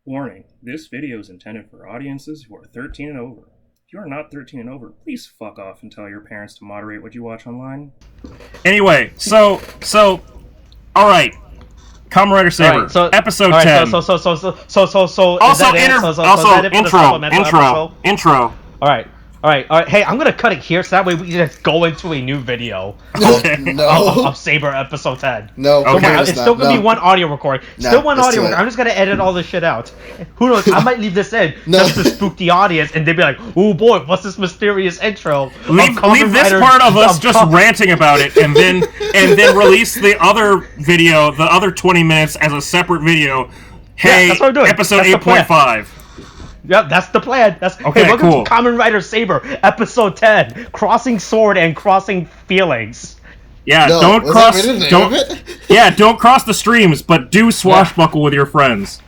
Warning, this video is intended for audiences who are 13 and over. If you are not 13 and over, please fuck off and tell your parents to moderate what you watch online. Anyway, alright. Kamen Rider Saber, episode 10. Intro. Alright. Hey, I'm gonna cut it here so that way we can just go into a new video. Okay. Of Saber episode 10. No, okay. It's still gonna be one audio recording. I'm just gonna edit all this shit out. Who knows? I might leave this in just to spook the audience, and they'd be like, "Oh boy, what's this mysterious intro?" Leave this part of us just ranting about it, and then release the other video, the other 20 minutes as a separate video. Hey, that's what I'm doing. Episode 8.5. Yep, that's the plan. Okay, hey, welcome cool. to Kamen Rider Saber, episode 10, Crossing Sword and Crossing Feelings. Yeah, no, don't cross. Don't don't cross the streams, but do swashbuckle with your friends.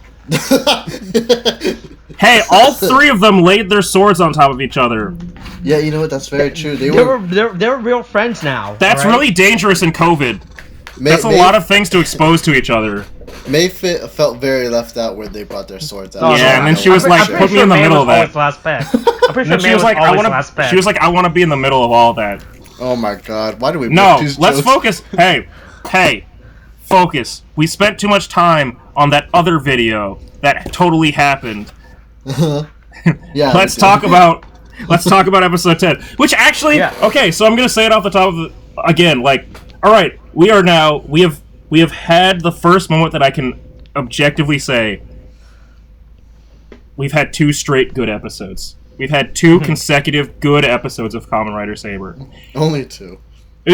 Hey, all three of them laid their swords on top of each other. Yeah, you know what? That's very true. They're real friends now. That's really dangerous in COVID. That's a lot of things to expose to each other. May felt very left out where they brought their swords out. Yeah, and then she was like, "Put me in the middle of that." I'm pretty sure she was like, "I want to be in the middle of all that." Oh my god! Why do we? Let's focus. Hey, focus. We spent too much time on that other video that totally happened. Yeah. Let's talk about episode 10. Which actually, okay. So I'm gonna say it off the top of the again. Like, all right, we have had the first moment that I can objectively say we've had two straight good episodes. We've had two consecutive good episodes of Kamen Rider Saber. Only two.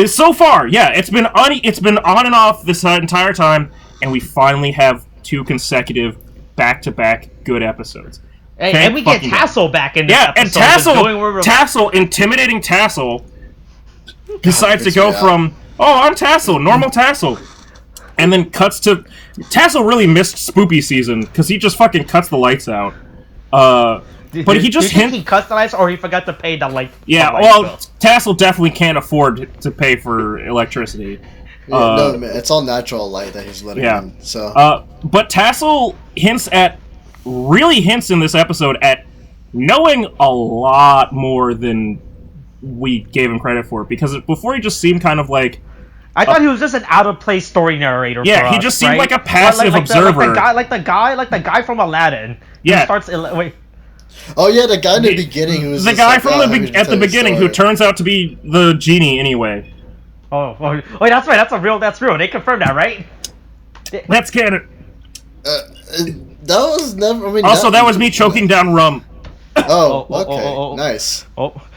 So far, yeah. It's been on and off this entire time, and we finally have two consecutive back-to-back good episodes. Hey, and we get Tassel back in this episode. And Tassel, intimidating Tassel, decides to go from, "Oh, I'm Tassel, normal Tassel." And then cuts to... Tassel really missed Spoopy season, because he just fucking cuts the lights out. But he just... he cuts the lights, or he forgot to pay the light... Yeah, well, Tassel definitely can't afford to pay for electricity. Yeah, no, man, it's all natural light that he's letting in, so... But Tassel really hints in this episode at knowing a lot more than we gave him credit for, because before he just seemed kind of like... I thought he was just an out-of-place story narrator. Yeah, he just seemed like a passive observer. Like the guy from Aladdin. Yeah. Wait. Oh yeah, the guy in the beginning who was the guy from at the beginning who turns out to be the genie anyway. Oh, wait, that's right. That's real. They confirmed that, right? That's canon. That was never. I mean, also, that was me choking down rum. Okay, nice.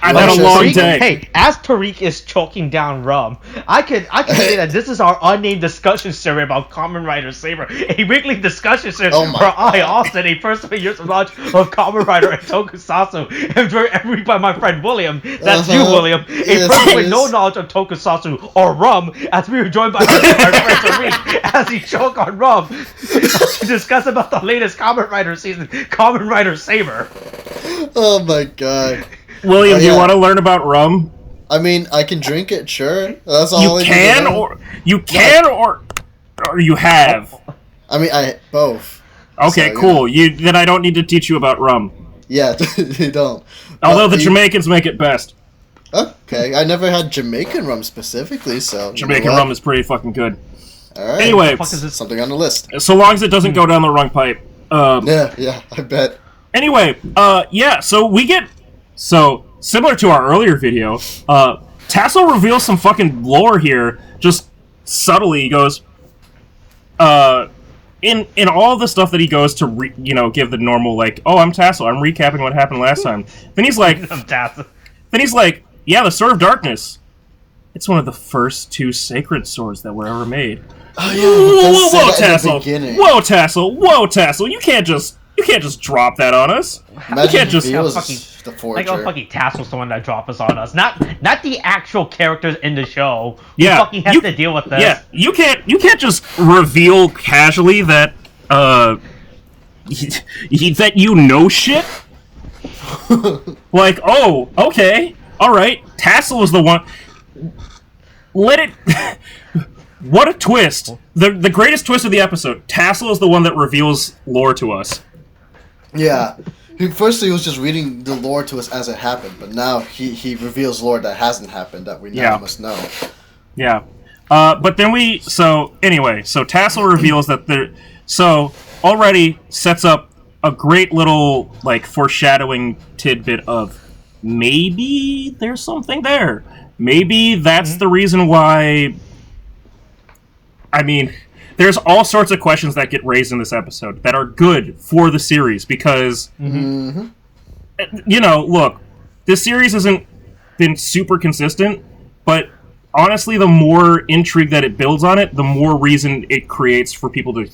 I've had a long day. Hey, as Tariq is choking down rum, I could say that this is our unnamed discussion series about Kamen Rider Saber, a weekly discussion series where I, Austin, a person who years of knowledge of Kamen Rider and tokusatsu, and every by my friend William, that's you, William, a person with no knowledge of tokusatsu or rum, as we were joined by our friend Tariq as he choked on rum to discuss about the latest Kamen Rider season, Kamen Rider Saber. Oh my god. William, do you want to learn about rum? I mean, I can drink it, sure. That's all you you have. I mean, both. Okay, so, cool. Then I don't need to teach you about rum. Yeah, you don't. Although the Jamaicans make it best. Okay, I never had Jamaican rum specifically, so... Jamaican rum is pretty fucking good. Alright. Anyway, something on the list. So long as it doesn't go down the wrong pipe. Yeah, I bet. Anyway, so similar to our earlier video, Tassel reveals some fucking lore here, just subtly. He goes, in all the stuff that he goes to, give the normal, like, "Oh, I'm Tassel, I'm recapping what happened last time." Then he's like, I'm Tassel. Then he's like, "Yeah, the Sword of Darkness. It's one of the first two sacred swords that were ever made." Oh yeah, whoa, Tassel, you can't just drop that on us. Imagine you can't just the forger. Like, fucking Tassel's the one that dropped us on us. Not the actual characters in the show. Yeah, who fucking have to deal with this. Yeah, you can't just reveal casually that that you know shit. Like, oh, okay, all right. Tassel was the one. Let it. What a twist! The greatest twist of the episode. Tassel is the one that reveals lore to us. Yeah. First, he was just reading the lore to us as it happened, but now he reveals lore that hasn't happened that we now must know. Yeah. But then so Tassel reveals that already sets up a great little, like, foreshadowing tidbit of maybe there's something there. Maybe that's the reason why... I mean, there's all sorts of questions that get raised in this episode that are good for the series, because, look, this series hasn't been super consistent, but honestly, the more intrigue that it builds on it, the more reason it creates for people to,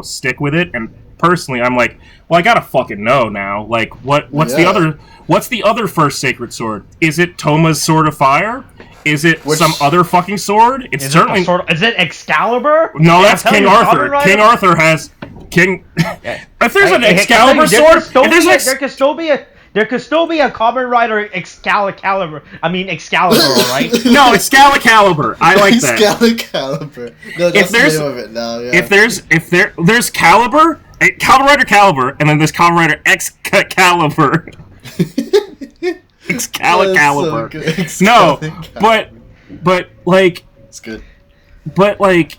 stick with it. And personally, I'm like, well, I gotta fucking know now. Like, what's the other first sacred sword? Is it Toma's Sword of Fire? Is it some other fucking sword? Is it Excalibur? No, that's King Arthur. King Arthur has King. If there's an Excalibur sword, there could still be a Kamen Rider Excalibur. All right? No, Excalibur. I like that. Excalibur. No, that's the name of it now. Yeah. If there's Caliber, Kamen Rider Caliber, and then there's Kamen Rider Excalibur. Excalibur. So no, but like, it's good. But like,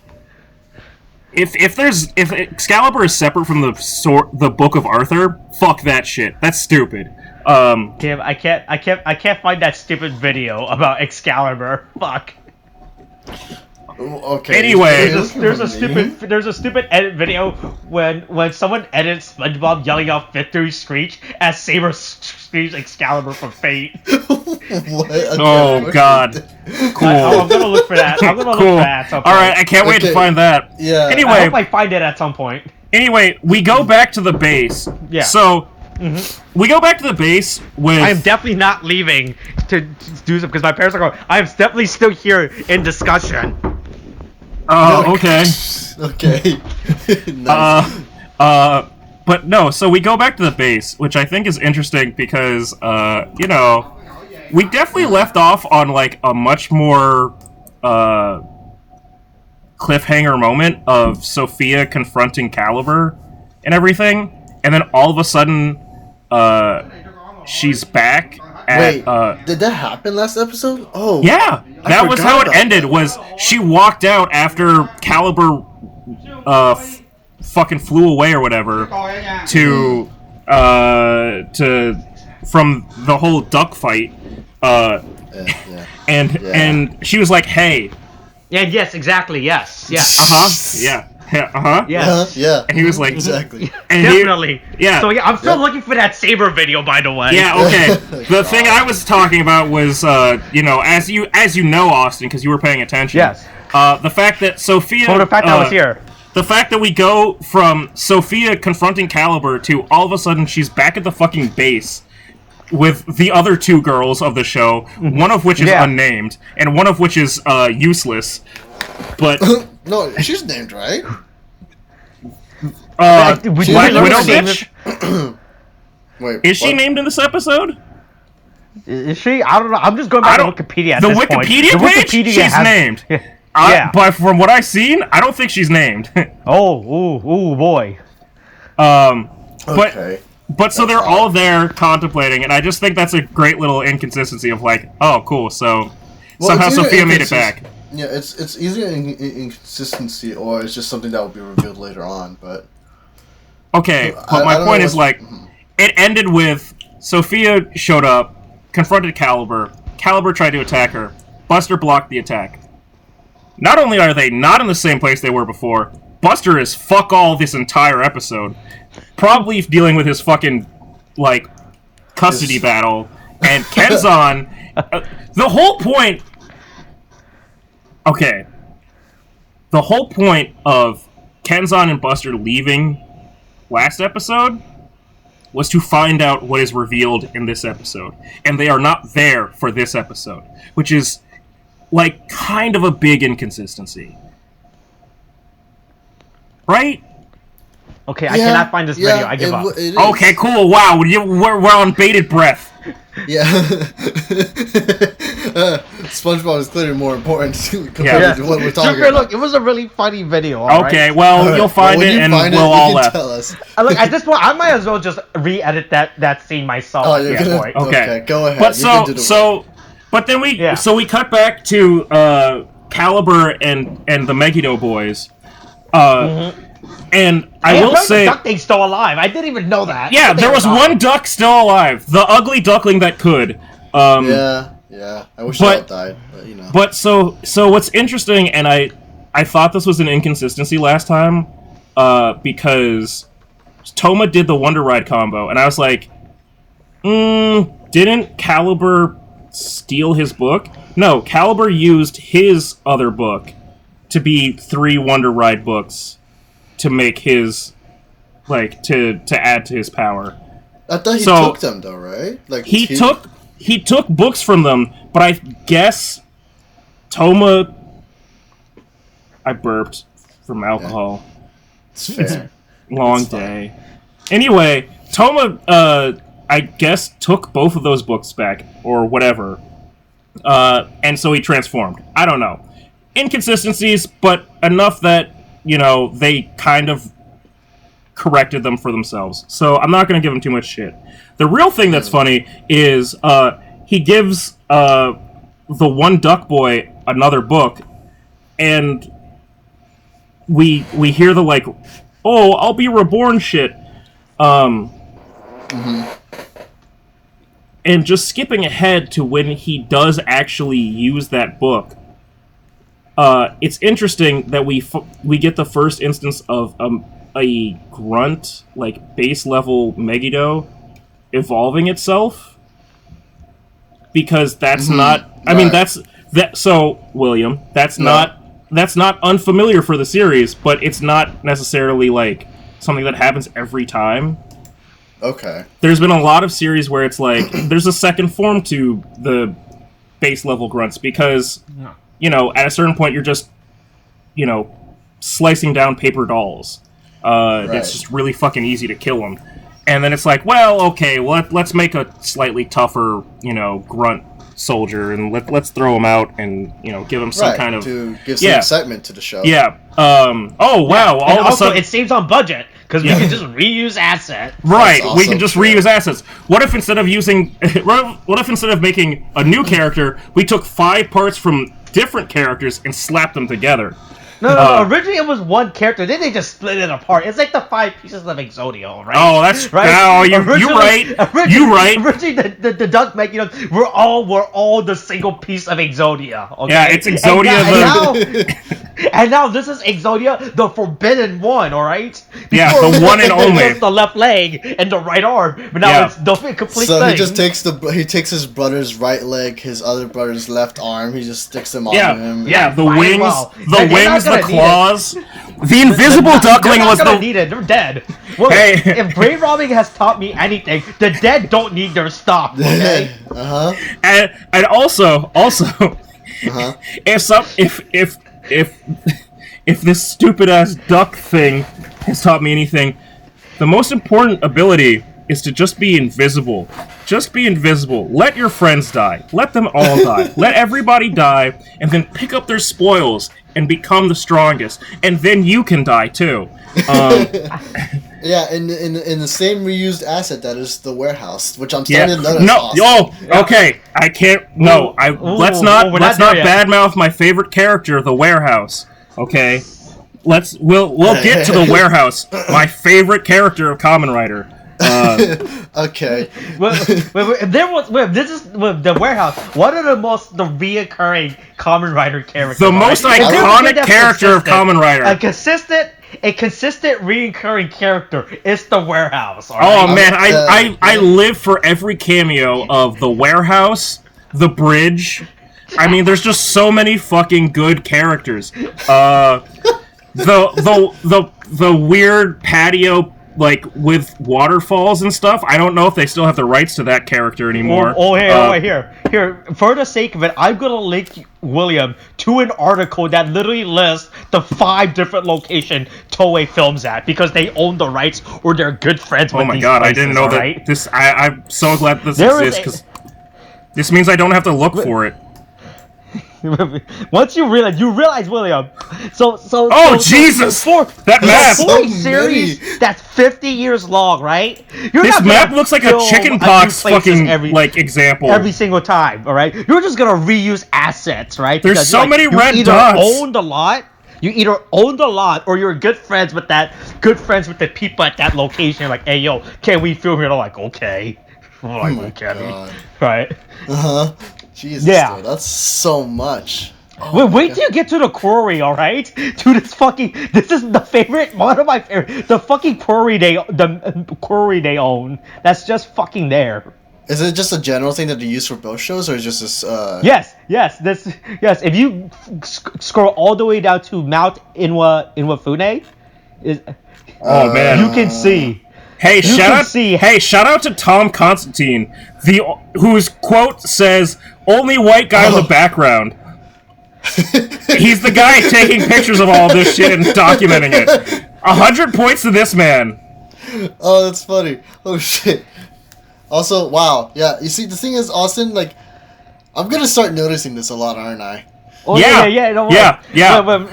if Excalibur is separate from the Book of Arthur, fuck that shit. That's stupid. Kim, I can't find that stupid video about Excalibur. Fuck. Okay. Anyway, there's a stupid edit video when someone edits SpongeBob yelling out "Victory Screech" as Saber screams Excalibur from Fate. What? Oh God. Cool. I'm gonna look for that. I'm gonna look for that at some point. All right, I can't wait to find that. Yeah. Anyway, I hope I find it at some point. Anyway, we go back to the base. Yeah. So. We go back to the base with... I am definitely not leaving to do so because my parents are going, I am definitely still here in discussion. Okay. Okay. Nice. But no, so we go back to the base, which I think is interesting because, we definitely left off on, like, a much more, cliffhanger moment of Sophia confronting Caliber and everything, and then all of a sudden... she's back at, Wait, did that happen last epised? Oh. Yeah! That was how it ended, was she walked out after Caliber, fucking flew away or whatever from the whole duck fight, and she was like, hey. Yeah, yes, exactly, yes. Yeah. Yeah. And he was like, exactly. And definitely. Yeah. So I'm still looking for that Saber video, by the way. Yeah. Okay. The thing I was talking about was, as you know, Austin, because you were paying attention. Yes. The fact that Sophia. Oh, the fact that I was here. The fact that we go from Sophia confronting Caliber to all of a sudden she's back at the fucking base with the other two girls of the show, one of which is unnamed and one of which is useless. But no, she's named, right? Black Widow bitch? Wait, is she named in this episode? Is she? I don't know. I'm just going back to Wikipedia at this point. The Wikipedia page? She's named. Yeah. But from what I've seen, I don't think she's named. Ooh, boy. Okay. But so they're all there contemplating, and I just think that's a great little inconsistency of like, oh, cool, so somehow Sophia made it back. Yeah, it's either inconsistency or it's just something that will be revealed later on, but... Okay, but my point is, like, it ended with Sophia showed up, confronted Caliber, Caliber tried to attack her, Buster blocked the attack. Not only are they not in the same place they were before, Buster is fuck all this entire episode. Probably dealing with his fucking, like, custody battle. And Kenzan... the whole point... Okay. The whole point of Kenzan and Buster leaving last episode was to find out what is revealed in this episode. And they are not there for this episode. Which is, like, kind of a big inconsistency. Right? Okay, I cannot find this video. I give up. Okay, cool. Wow, we're on bated breath. Yeah. SpongeBob is clearly more important compared to what we're talking about. Look, it was a really funny video. Okay, well, you'll find it, and we'll all laugh. Tell us. Look, at this point, I might as well just re-edit that scene myself. Oh, you're gonna... Okay, go ahead. But but then we cut back to Caliber and the Megiddo boys. And I will say, the duck thing's still alive. I didn't even know that. Yeah, there was one duck still alive. The ugly duckling that could. Yeah. I wish that died, but you know. But so what's interesting, and I thought this was an inconsistency last time, because Toma did the Wonder Ride combo, and I was like, didn't Caliber steal his book? No, Caliber used his other book to be 3 Wonder Ride books to make his, like, to add to his power. I thought he took them though, right? Like he took books from them, but I guess Toma... I burped from alcohol. Yeah. It's fair. Long day. Anyway, Toma, I guess, took both of those books back, or whatever. And so he transformed. I don't know. Inconsistencies, but enough that, you know, they kind of corrected them for themselves. So I'm not going to give him too much shit. The real thing that's funny is he gives the one duck boy another book, and we hear the, like, oh, I'll be reborn shit. And just skipping ahead to when he does actually use that book, it's interesting that we get the first instance of a grunt, like, base level Megiddo evolving itself, because that's not. I mean, So, William, that's not unfamiliar for the series, but it's not necessarily like something that happens every time. Okay. There's been a lot of series where it's like there's a second form to the base level grunts because, you know, at a certain point you're just, you know, slicing down paper dolls. It's just really fucking easy to kill them. And then it's like, well, okay, let's make a slightly tougher, you know, grunt soldier, and let's throw him out and, you know, give him some kind of... to give some excitement to the show. Yeah. Oh, wow. All of a sudden... it saves on budget, because we can just reuse assets. Right, we can just reuse assets. What if instead of making a new character, we took 5 parts from different characters and slapped them together? No. Originally, it was one character. Then they just split it apart. It's like the 5 pieces of Exodio, right? Oh, that's right. No, you're right. You're right. Originally, the duck Megiddo, we're all the single piece of Exodia. Okay? Yeah, it's Exodia. And now this is Exodia, the forbidden one. All right. Yeah, the one and only. Just the left leg and the right arm, but now it's the complete thing. So he just takes his brother's right leg, his other brother's left arm. He just sticks them on him. Yeah, the wings, the claws. The invisible duckling was the... need it. They're dead. Well, hey. If grave robbing has taught me anything, the dead don't need their stuff. Okay. And also, if this stupid ass duck thing has taught me anything, the most important ability is to just be invisible. Just be invisible. Let your friends die. Let them all die. Let everybody die, and then pick up their spoils and become the strongest. And then you can die too. Yeah, in the same reused asset that is the warehouse, which I'm starting to notice. Okay. I can't. No, let's not badmouth my favorite character, the warehouse. Okay, we'll get to the warehouse. My favorite character of Kamen Rider. Okay. This is the warehouse. What are the reoccurring Kamen Rider characters? The most iconic character of Kamen Rider. A consistent reoccurring character is the warehouse. Right? Oh man, I live for every cameo of the warehouse, the bridge. I mean, there's just so many fucking good characters. The weird patio, like, with waterfalls and stuff. I don't know if they still have the rights to that character anymore. Here. For the sake of it, I'm gonna link William to an article that literally lists the 5 different location Toei films at, because they own the rights or they're good friends with these places. Oh my god, I didn't know that. I'm so glad this exists, because this means I don't have to look for it. Once you realize, William. Jesus! For That map! For a series that's 50 years long, right? This map looks like a chickenpox fucking example. Every single time, all right? You're just gonna reuse assets, right? There's because so many red either dots. Own the lot. You either own the lot, or you're good friends with the people at that location. Like, hey, yo, can we film here? They're like, okay. I'm like, okay, right? Jesus, dude, that's so much. Wait till you get to the quarry, all right? Dude, this is one of my favorite. The fucking quarry they own. That's just fucking there. Is it just a general thing that they use for both shows, or just this? Yes. If you scroll all the way down to Mount Inwafune, man, you can see. Hey, shout out to Tom Constantine, whose quote says, "Only white guy in the background." He's the guy taking pictures of all this shit and documenting it. 100 points to this man. Oh, that's funny. Oh shit. Also, wow. Yeah, you see, the thing is, Austin, like, I'm gonna start noticing this a lot, aren't I? Oh, yeah.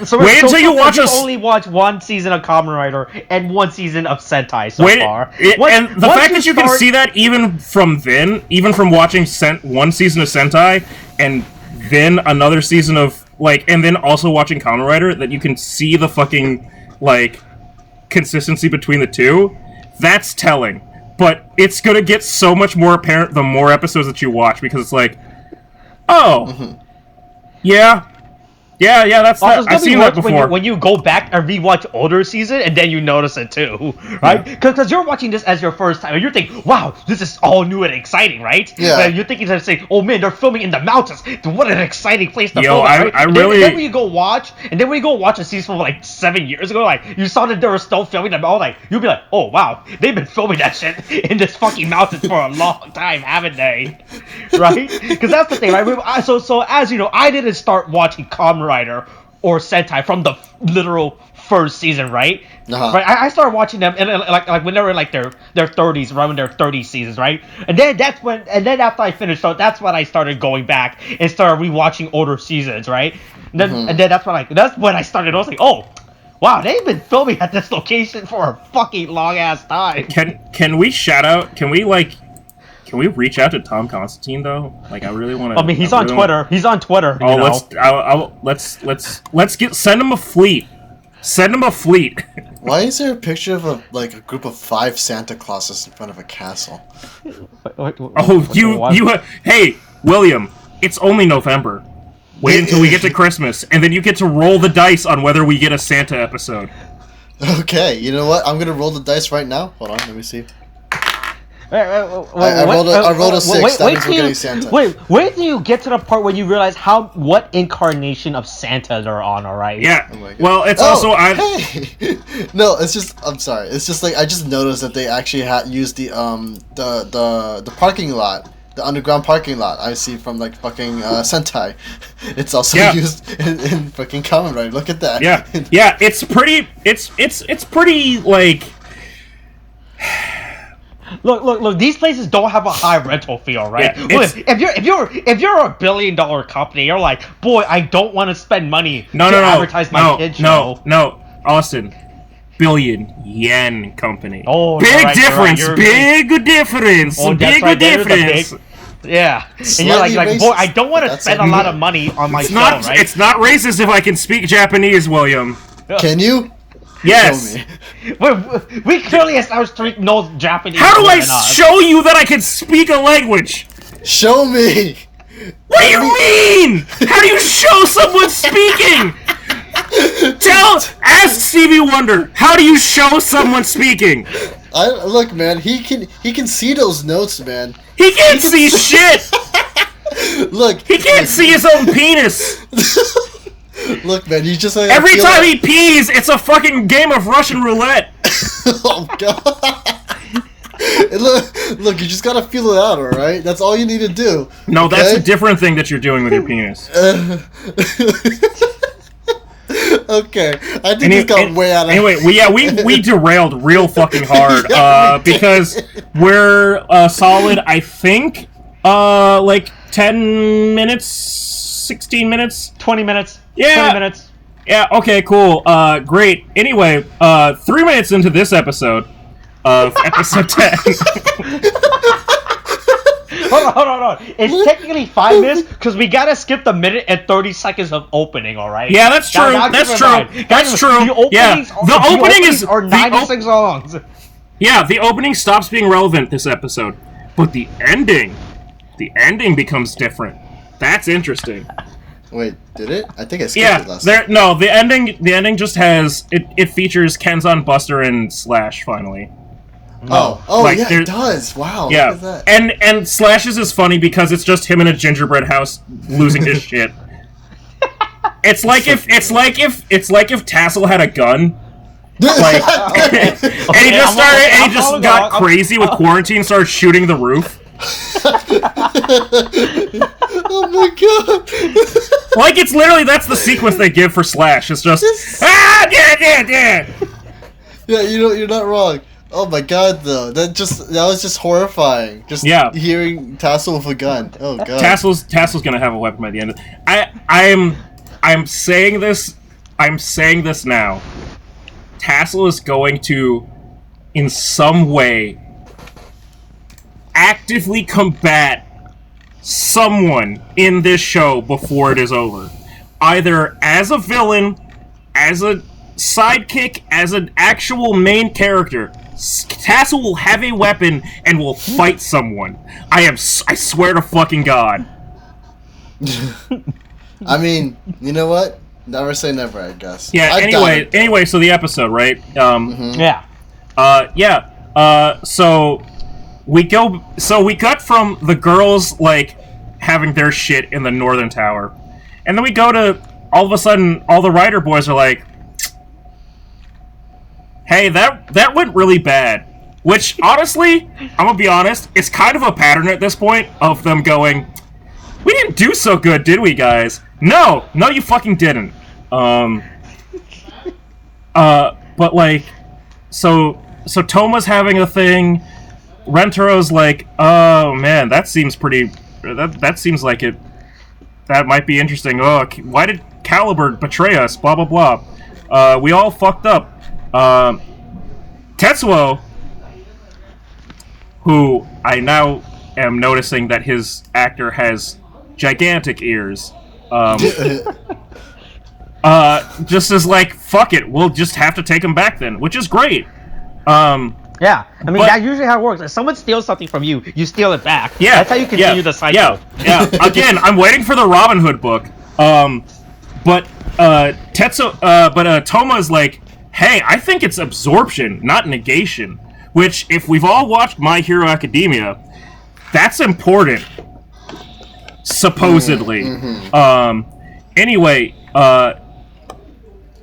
So wait until you watch us. Only watch one season of Kamen Rider and one season of Sentai so far. And the fact that you can see that even from watching one season of Sentai and then another season of and then also watching Kamen Rider, that you can see the fucking consistency between the two. That's telling. But it's gonna get so much more apparent the more episodes that you watch, because it's like, yeah, that's that. I've seen that before. When you go back and rewatch older season, and then you notice it too, right? Because you're watching this as your first time, and you're thinking, "Wow, this is all new and exciting," right? Yeah. You're thinking to say, "Oh man, they're filming in the mountains. What an exciting place to film!" Right? And then when you go watch a season from 7 years ago, you saw that they were still filming them all. You'll be like, "Oh wow, they've been filming that shit in this fucking mountains for a long time, haven't they?" Right? Because that's the thing, right? So as you know, I didn't start watching Kamen Rider or Sentai from the literal first season, right? Right. I started watching them when they were in their 30s, around their 30 seasons, right? And then after I finished, so that's when I started going back and started rewatching older seasons, right? And then that's when I started noticing, oh, wow, they've been filming at this location for a fucking long ass time. Can we shout out? Can we reach out to Tom Constantine though? I really want to. I mean, he's on Twitter. He's on Twitter. Let's send him a fleet. Send him a fleet. Why is there a picture of a group of 5 Santa Clauses in front of a castle? Hey, William, it's only November. Wait until we get to Christmas, and then you get to roll the dice on whether we get a Santa episode. Okay, you know what? I'm gonna roll the dice right now. Hold on, let me see. I rolled a 6. That means we're getting Santa. Wait till you get to the part where you realize what incarnation of Santa they're on, alright? Yeah. Oh well, it's also... Hey! No, it's just... I'm sorry. It's just I just noticed that they actually used the parking lot. The underground parking lot I see from fucking Sentai. It's also used in fucking Kamen Rider. Look at that. Yeah. Yeah, it's pretty... It's pretty, Look! These places don't have a high rental fee, right? Yeah, look, if you're a $1 billion company, you're like, boy, I don't want to spend money to advertise my kid show. No, Austin, billion-yen company. Oh, big difference. Big difference. Oh, big difference. Yeah, and you're like, boy, I don't want to spend a lot of money on my show, right? It's not racist if I can speak Japanese, William. Can you? Yes. We clearly established Tariq knows Japanese. How do I show you that I can speak a language? Show me. What do you mean? How do you show someone speaking? Ask Stevie Wonder. How do you show someone speaking? Look, man. He can see those notes, man. He can't see shit. Look. He can't see his own penis. Look, man, you just every time he pees, it's a fucking game of Russian roulette. Oh god! Look, you just gotta feel it out, all right? That's all you need to do. No, okay? That's a different thing that you're doing with your penis. Okay, I think this got way out of. Anyway, we derailed real fucking hard because we're solid. I think 10 minutes 16 minutes? 20 minutes. Yeah. 20 minutes. Yeah, okay, cool. Great. Anyway, 3 minutes into this episode of episode 10. Hold on. It's technically 5 minutes because we gotta skip the minute and 30 seconds of opening, alright? Yeah, that's true. That's true. That's true. The openings are 96 songs. Yeah, the opening stops being relevant this episode. But the ending becomes different. That's interesting. Wait, did it? I think I skipped it last time. No, the ending just has it features Kenzan, Buster, and Slash finally. Like, yeah, it does. Wow. Yeah, look at that. and Slash's is funny because it's just him in a gingerbread house losing his shit. It's like if Tassel had a gun. Like, and he just got crazy with quarantine, started shooting the roof. Oh my god! Like, it's literally, that's the sequence they give for Slash. It's just yeah. Yeah, you're not wrong. Oh my god, though, that was just horrifying. Just hearing Tassel with a gun. Oh god. Tassel's gonna have a weapon by the end. I'm saying this. I'm saying this now. Tassel is going to, in some way, actively combat someone in this show before it is over. Either as a villain, as a sidekick, as an actual main character. Tassel will have a weapon and will fight someone. I swear to fucking God. I mean, you know what? Never say never, I guess. Yeah, anyway, so the episode, right? Yeah. So we cut from the girls, like, having their shit in the Northern Tower. And then we go to, all of a sudden, all the Rider boys are like, hey, that went really bad. Which, honestly, I'm gonna be honest, it's kind of a pattern at this point of them going, we didn't do so good, did we, guys? No, you fucking didn't. But, like, so Toma's having a thing, Rentero's like, oh, man, that seems pretty, that seems like it, that might be interesting. Oh, why did Caliber betray us? Blah, blah, blah. We all fucked up. Tetsuo, who I now am noticing that his actor has gigantic ears, just is like, fuck it, we'll just have to take him back then, which is great. Yeah, I mean, that's usually how it works. If someone steals something from you, you steal it back. Yeah, that's how you continue the cycle. Yeah. Again, I'm waiting for the Robin Hood book. But Toma's like, hey, I think it's absorption, not negation. Which, if we've all watched My Hero Academia, that's important. Supposedly. Anyway,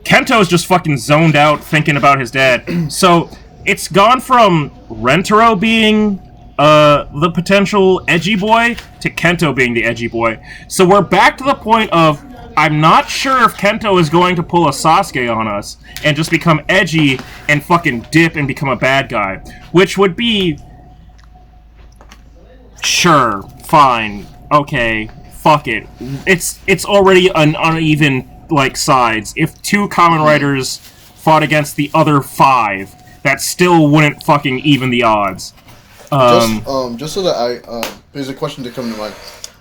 Kento's just fucking zoned out thinking about his dad. So, it's gone from Rentaro being the potential edgy boy to Kento being the edgy boy. So we're back to the point of, I'm not sure if Kento is going to pull a Sasuke on us and just become edgy and fucking dip and become a bad guy. Which would be, sure, fine, okay, fuck it. It's already an uneven, like, sides. If two Kamen Riders fought against the other 5, that still wouldn't fucking even the odds. Just so that there's a question to come to mind.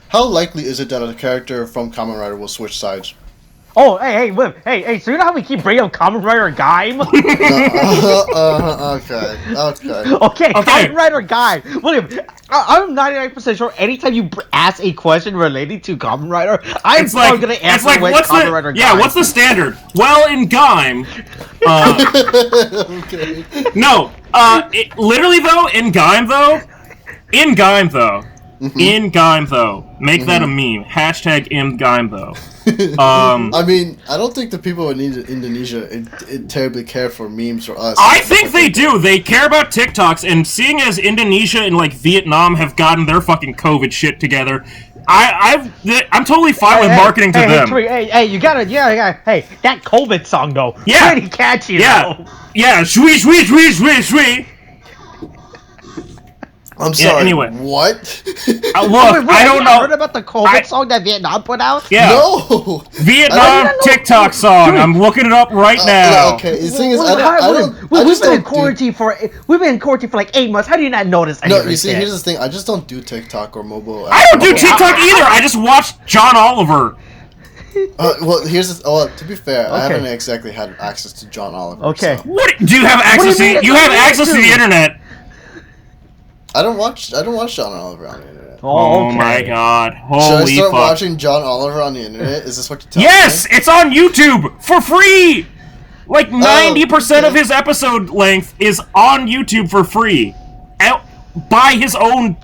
How likely is it that a character from Kamen Rider will switch sides? Oh, hey, so you know how we keep bringing up Kamen Rider Gaim? Okay, Kamen Rider Gaim. William, I'm 99% sure anytime you ask a question relating to Kamen Rider, I'm probably going to answer with Kamen Rider Gaim. Yeah, what's the standard? Well, in Gaim... Okay. No, literally, though, in Gaim, though, make that a meme. Hashtag in Gaim, though. I mean, I don't think the people in Indonesia terribly care for memes or us. I think they do. They care about TikToks, and seeing as Indonesia and, like, Vietnam have gotten their fucking COVID shit together, I'm totally fine with marketing to them. Hey, you gotta, hey, that COVID song, though, pretty catchy, though. Yeah, shui, shui, shui, shui, shui. I'm sorry. Anyway, what? Look, I don't know. Heard about the COVID song that Vietnam put out? Yeah. No. Vietnam TikTok song. Dude. I'm looking it up right now. Okay. The thing is, we've been in quarantine for like 8 months. How do you not notice? No, you see, here's the thing. I just don't do TikTok or mobile. I don't do TikTok either. I just watched John Oliver. Well, to be fair, I haven't exactly had access to John Oliver. Okay. So. What do you have access to? You have access to the internet. I don't watch John Oliver on the internet. Oh my god! Holy Should I start fuck. watching John Oliver on the internet? Is this what you're telling me? Yes, it's on YouTube for free. Like 90% of his episode length is on YouTube for free, by his own.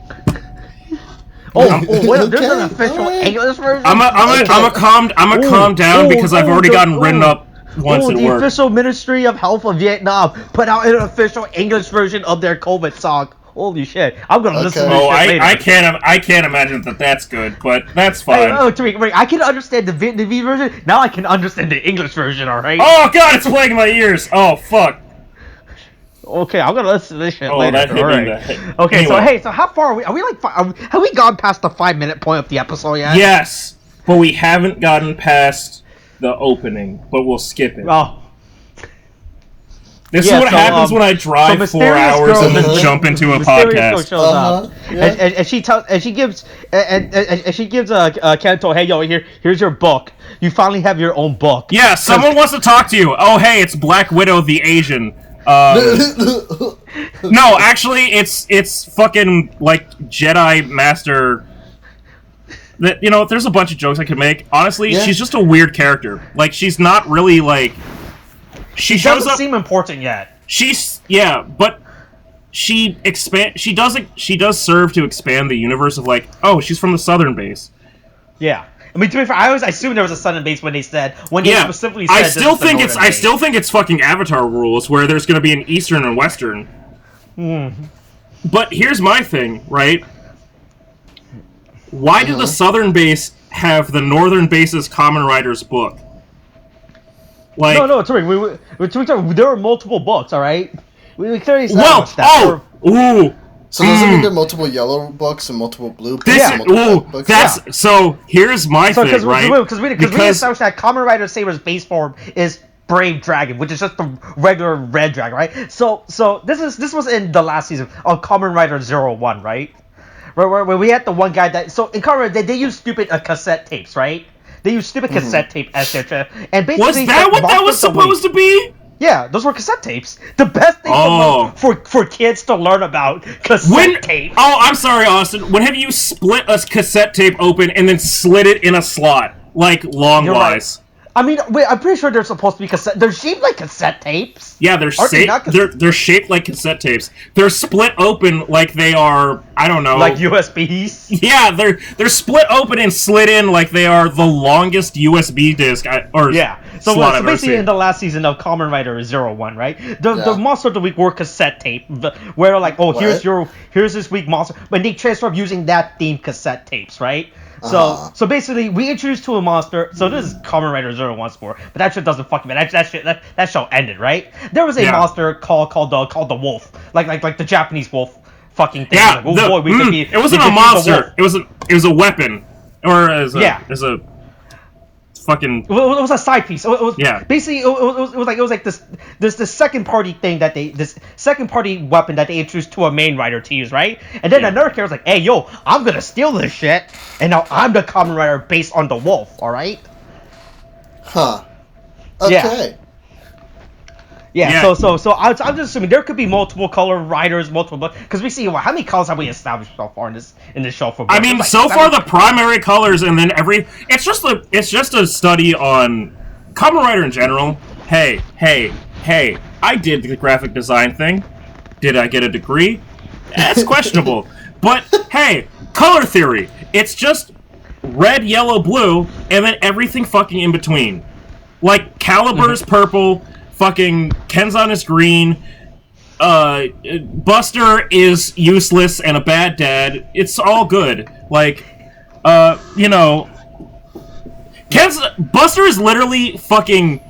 Wait, there's an official English version. I'm a calm down because I've already gotten written up once at the work. official Ministry of Health of Vietnam put out an official English version of their COVID song. Holy shit! I'm gonna listen to this shit later. I can't imagine that that's good, but that's fine. Tariq, I can understand the Vietnamese version. Now I can understand the English version. All right. Oh god, it's playing in my ears. Oh fuck. Okay, I'm gonna listen to this shit later. That hit all right. me. Okay, anyway. So how far are we? Are we like? Have we gone past the 5-minute point of the episode yet? Yes, but we haven't gotten past the opening. But we'll skip it. Oh. This is what happens when I drive 4 hours and then jump into a podcast. Shows up, and she tells, and she gives Kento, hey yo, here's your book. You finally have your own book. Yeah, someone wants to talk to you. Oh hey, it's Black Widow the Asian. No, actually, it's fucking like Jedi Master. That, you know, there's a bunch of jokes I could make. Honestly, she's just a weird character. Like, she's not really like. She shows up. Seem important yet. But she does serve to expand the universe of like, oh, she's from the Southern base. Yeah. I mean, to be fair, I always assumed there was a Southern base when they specifically said. I still think it's fucking Avatar rules where there's going to be an Eastern and Western. But here's my thing, right? Why did the Southern base have the Northern base's Kamen Rider's book? Like, no, Tariq, there were multiple books, all right? We clearly established that. So does it mean there are multiple yellow books and multiple blue books? So here's my thing, right? Because we established that Kamen Rider Saber's base form is Brave Dragon, which is just the regular red dragon, right? So this was in the last season of Kamen Rider 01, right? Where we had the one guy that in Kamen Rider they use stupid cassette tapes, right? They use stupid cassette tape as their and basically was that what that was supposed to be? Yeah, those were cassette tapes. The best thing for kids to learn about tape. Oh, I'm sorry, Austin. When have you split a cassette tape open and then slid it in a slot like long wise? Right. I mean, wait, I'm pretty sure they're supposed to be cassette. They're shaped like cassette tapes. Yeah, they're shaped like cassette tapes. They're split open like they are, I don't know, like USBs. Yeah, they're split open and slid in like they are the longest USB disc So basically, in the last season of Kamen Rider 01, right? The monster of the week were cassette tape, where like, here's this week monster, but they transformed using that themed cassette tapes, right? So basically, we introduced to a monster. So this is Kamen Rider 01 score, but that shit doesn't fucking matter. That show ended, right? There was a monster called the wolf, like the Japanese wolf fucking thing. Yeah, like, it wasn't a monster. It was a weapon, or as a fucking. It was a side piece. Basically, it was like this second party thing this second party weapon that they introduced to a main rider to use, right? And then another character was like, "Hey, yo, I'm gonna steal this shit, and now I'm the Kamen Rider based on the wolf." All right. Huh. Okay. Yeah. So I'm just assuming there could be multiple color riders, because we see how many colors have we established so far in this show for. I mean, so far the primary colors, and then it's just a study on Kamen Rider in general. Hey! I did the graphic design thing. Did I get a degree? That's questionable. But hey, color theory. It's just red, yellow, blue, and then everything fucking in between. Like Calibur's purple. Fucking Kenzan is green. Buster is useless and a bad dad. It's all good. Like, Buster is literally fucking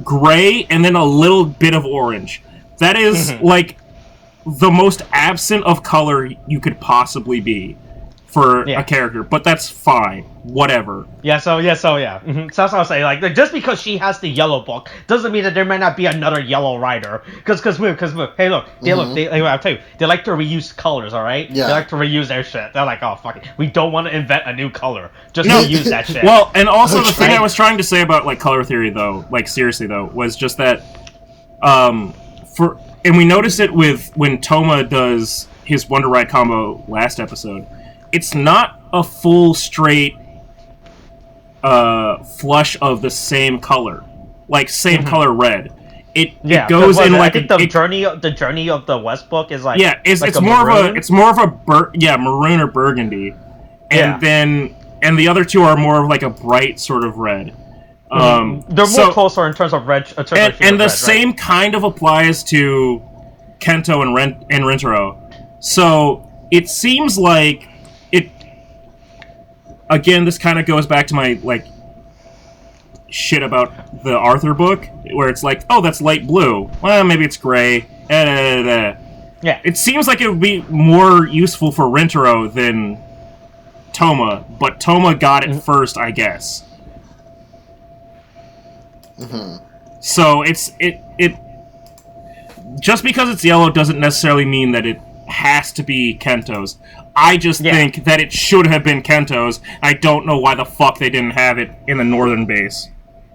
gray and then a little bit of orange. That is like the most absent of color you could possibly be for a character, but that's fine. Whatever. Yeah. So yeah. Mm-hmm. So that's what I'm saying. Like just because she has the yellow book doesn't mean that there might not be another yellow rider. Because hey look, I'll tell you, they like to reuse colors. All right. Yeah. They like to reuse their shit. They're like, oh fuck it, we don't want to invent a new color. Just reuse that shit. Well, and also the thing I was trying to say about like color theory though, like seriously though, was just that, and we noticed it with when Toma does his Wonder Ride combo last episode. It's not a full straight flush of the same color, like same color red. It goes in like I think the journey of the West book is like it's more of a maroon or burgundy, and the other two are more of like a bright sort of red. They're more closer in terms of red. And the same kind of applies to Kento and Rentaro. So it seems like it. Again, this kind of goes back to my like shit about the Arthur book, where it's like, oh, that's light blue. Well, maybe it's gray. Yeah. It seems like it would be more useful for Rentaro than Toma, but Toma got it first, I guess. So it just because it's yellow doesn't necessarily mean that it has to be Kento's. I just think that it should have been Kento's. I don't know why the fuck they didn't have it in the northern base.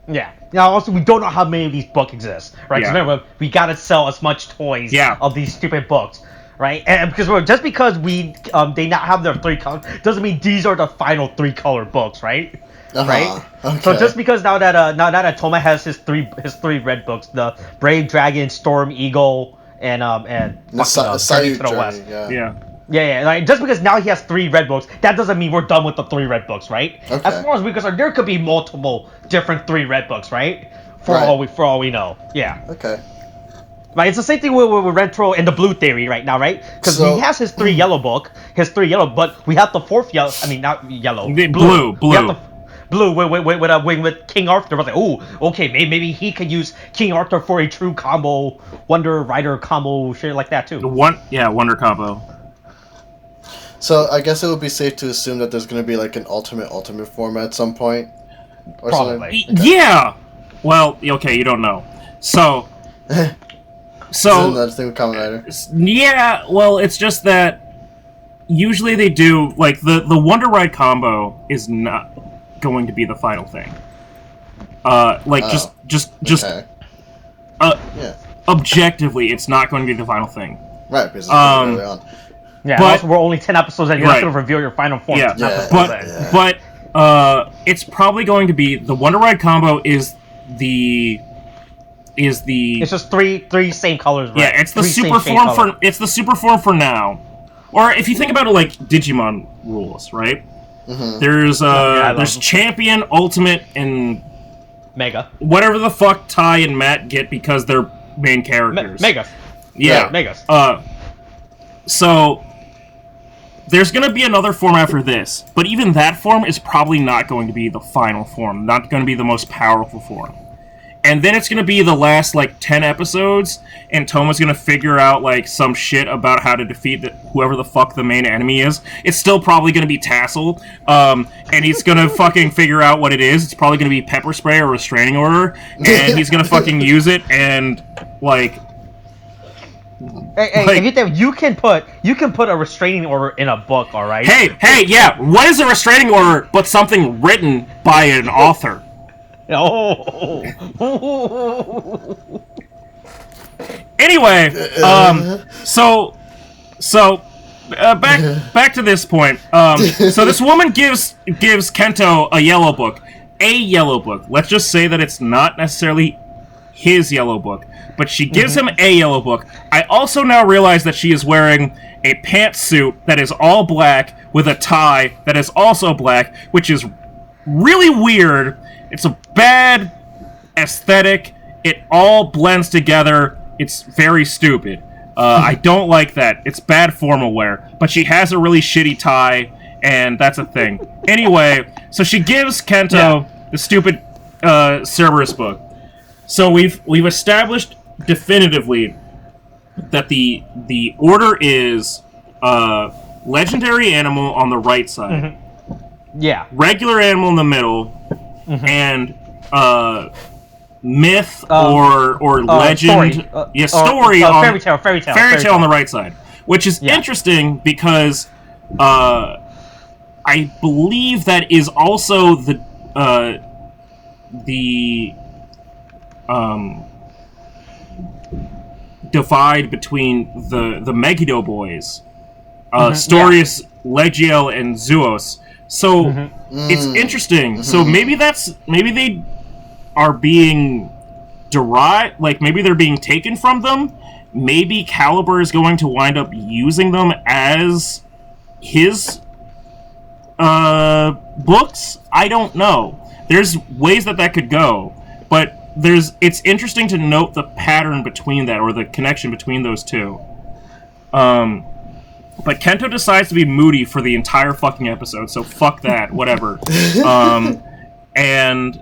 Yeah. Now, also, we don't know how many of these books exist, right? Because remember, we gotta sell as much toys of these stupid books, right? And because just because they not have their 3 colors doesn't mean these are the final 3 color books, right? Right. Okay. So just because now that Toma has his three red books, the Brave Dragon, Storm Eagle, and Journey to the West. Yeah. Like just because now he has 3 red books, that doesn't mean we're done with the 3 red books, right? Okay. As far as we concerned, there could be multiple different 3 red books, right? For all we know. Yeah. Okay. Right, it's the same thing with Rentaro and the blue theory right now, right? Because he has his 3 yellow book, but we have the 4th yellow. I mean, not yellow. Blue. We have the blue with King Arthur. I was like, oh, okay, maybe he could use King Arthur for a true combo, Wonder Rider combo, shit like that too. Wonder combo. So I guess it would be safe to assume that there's going to be like an ultimate form at some point, or probably. Something. Okay. Yeah. Well, okay, you don't know. So. Isn't that thing with Kamen Rider? Yeah. Well, it's just that usually they do like the Wonder Ride combo is not going to be the final thing. Objectively, it's not going to be the final thing. Right, because it's early on. Yeah, but also we're only 10 episodes and you're not going to reveal your final form. But it's probably going to be the Wonder Ride combo is the. It's just three same colors. Right? Yeah, it's the super form for now. Or if you think about it like Digimon rules, right? There's Champion, Ultimate, and Mega. Whatever the fuck Ty and Matt get because they're main characters. Mega. Yeah. Megas. So there's gonna be another form after this, but even that form is probably not going to be the final form, not going to be the most powerful form. And then it's going to be the last, like, 10 episodes, and Toma's going to figure out, like, some shit about how to defeat whoever the fuck the main enemy is. It's still probably going to be Tassel, and he's going to fucking figure out what it is. It's probably going to be pepper spray or restraining order, and he's going to fucking use it, and, like... You can put a restraining order in a book, alright? Hey, yeah, what is a restraining order but something written by an author? Anyway, back to this point. So this woman gives Kento a yellow book. Let's just say that it's not necessarily his yellow book, but she gives him a yellow book. I also now realize that she is wearing a pantsuit that is all black with a tie that is also black, which is really weird. It's a bad aesthetic. It all blends together. It's very stupid. I don't like that. It's bad formal wear. But she has a really shitty tie, and that's a thing. Anyway, so she gives Kento the stupid Cerberus book. So we've established definitively that the order is legendary animal on the right side. Mm-hmm. Yeah. Regular animal in the middle, and myth or legend. Story on fairy tale on the right side, which is interesting because I believe that is also the divide between the Megiddo boys, Storius, Legiel, and Zuos. So it's interesting. So maybe they are being derived, like maybe they're being taken from them. Maybe Caliber is going to wind up using them as his books. I don't know. There's ways that could go, but it's interesting to note the pattern between that, or the connection between those two. But Kento decides to be moody for the entire fucking episode, so fuck that, whatever. And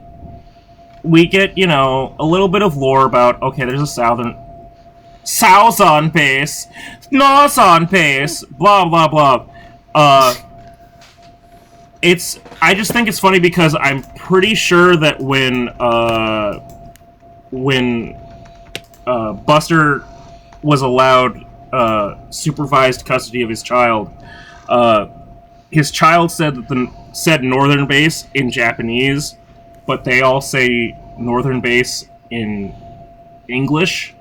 we get, a little bit of lore about, okay, there's a South on base, North on base, blah, blah, blah. I just think it's funny because I'm pretty sure that when Buster was allowed supervised custody of his child said Northern Base in Japanese, but they all say Northern Base in English.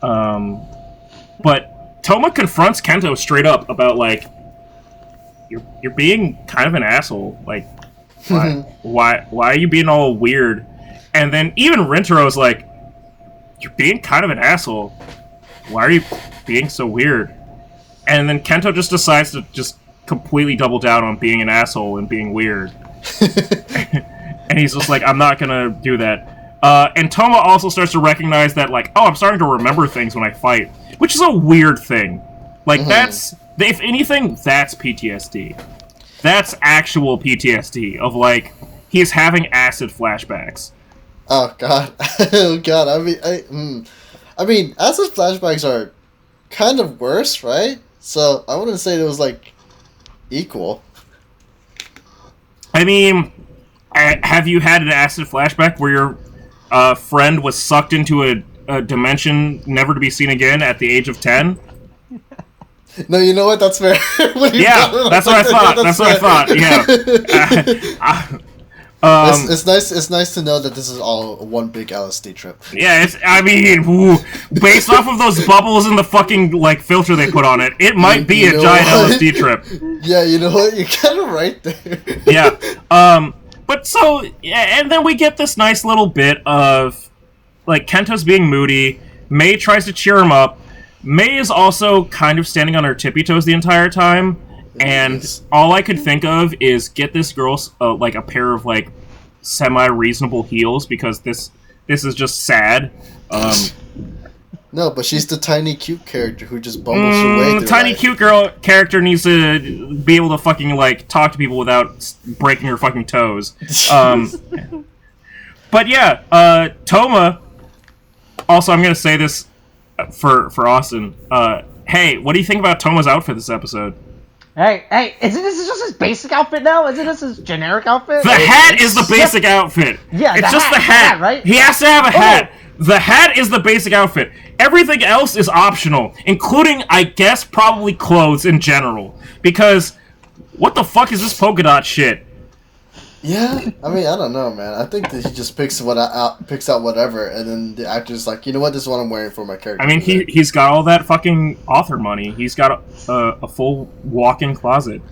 But Toma confronts Kento straight up about, like, you're being kind of an asshole. Like, why are you being all weird? And then even Rintaro's like, you're being kind of an asshole. Why are you being so weird? And then Kento just decides to just completely double down on being an asshole and being weird. And he's just like, I'm not gonna do that. And Toma also starts to recognize that, like, I'm starting to remember things when I fight. Which is a weird thing. Like, if anything, that's PTSD. That's actual PTSD of, like, he's having acid flashbacks. Oh god, oh god. I mean, acid flashbacks are kind of worse, right? So I wouldn't say it was like equal. I mean, have you had an acid flashback where your friend was sucked into a dimension never to be seen again at the age of 10? No, you know what? That's fair. Yeah, that's what I thought. That's what I thought. Yeah. It's nice. It's nice to know that this is all one big LSD trip. Yeah, based off of those bubbles and the fucking like filter they put on it, it might be a giant LSD trip. Yeah, you know what? You're kind of right there. Yeah. But so, and then we get this nice little bit of like Kento's being moody. May tries to cheer him up. May is also kind of standing on her tippy toes the entire time. And all I could think of is get this girl like a pair of like semi-reasonable heels because this is just sad. No, but she's the tiny cute character who just bumbles her way through the tiny life. Cute girl character needs to be able to fucking like talk to people without breaking her fucking toes. But yeah, Toma. Also, I'm gonna say this for Austin. Hey, what do you think about Toma's outfit this episode? Hey, isn't this just his basic outfit now? Isn't this his generic outfit? The hat is the basic outfit. Yeah, it's just the hat, right? He has to have a hat. The hat is the basic outfit. Everything else is optional, including, I guess, probably clothes in general. Because, what the fuck is this polka dot shit? Yeah, I mean, I don't know, man. I think that he just picks out whatever, and then the actor's like, you know what, this is what I'm wearing for my character. I mean, he's got all that fucking author money. He's got a full walk-in closet.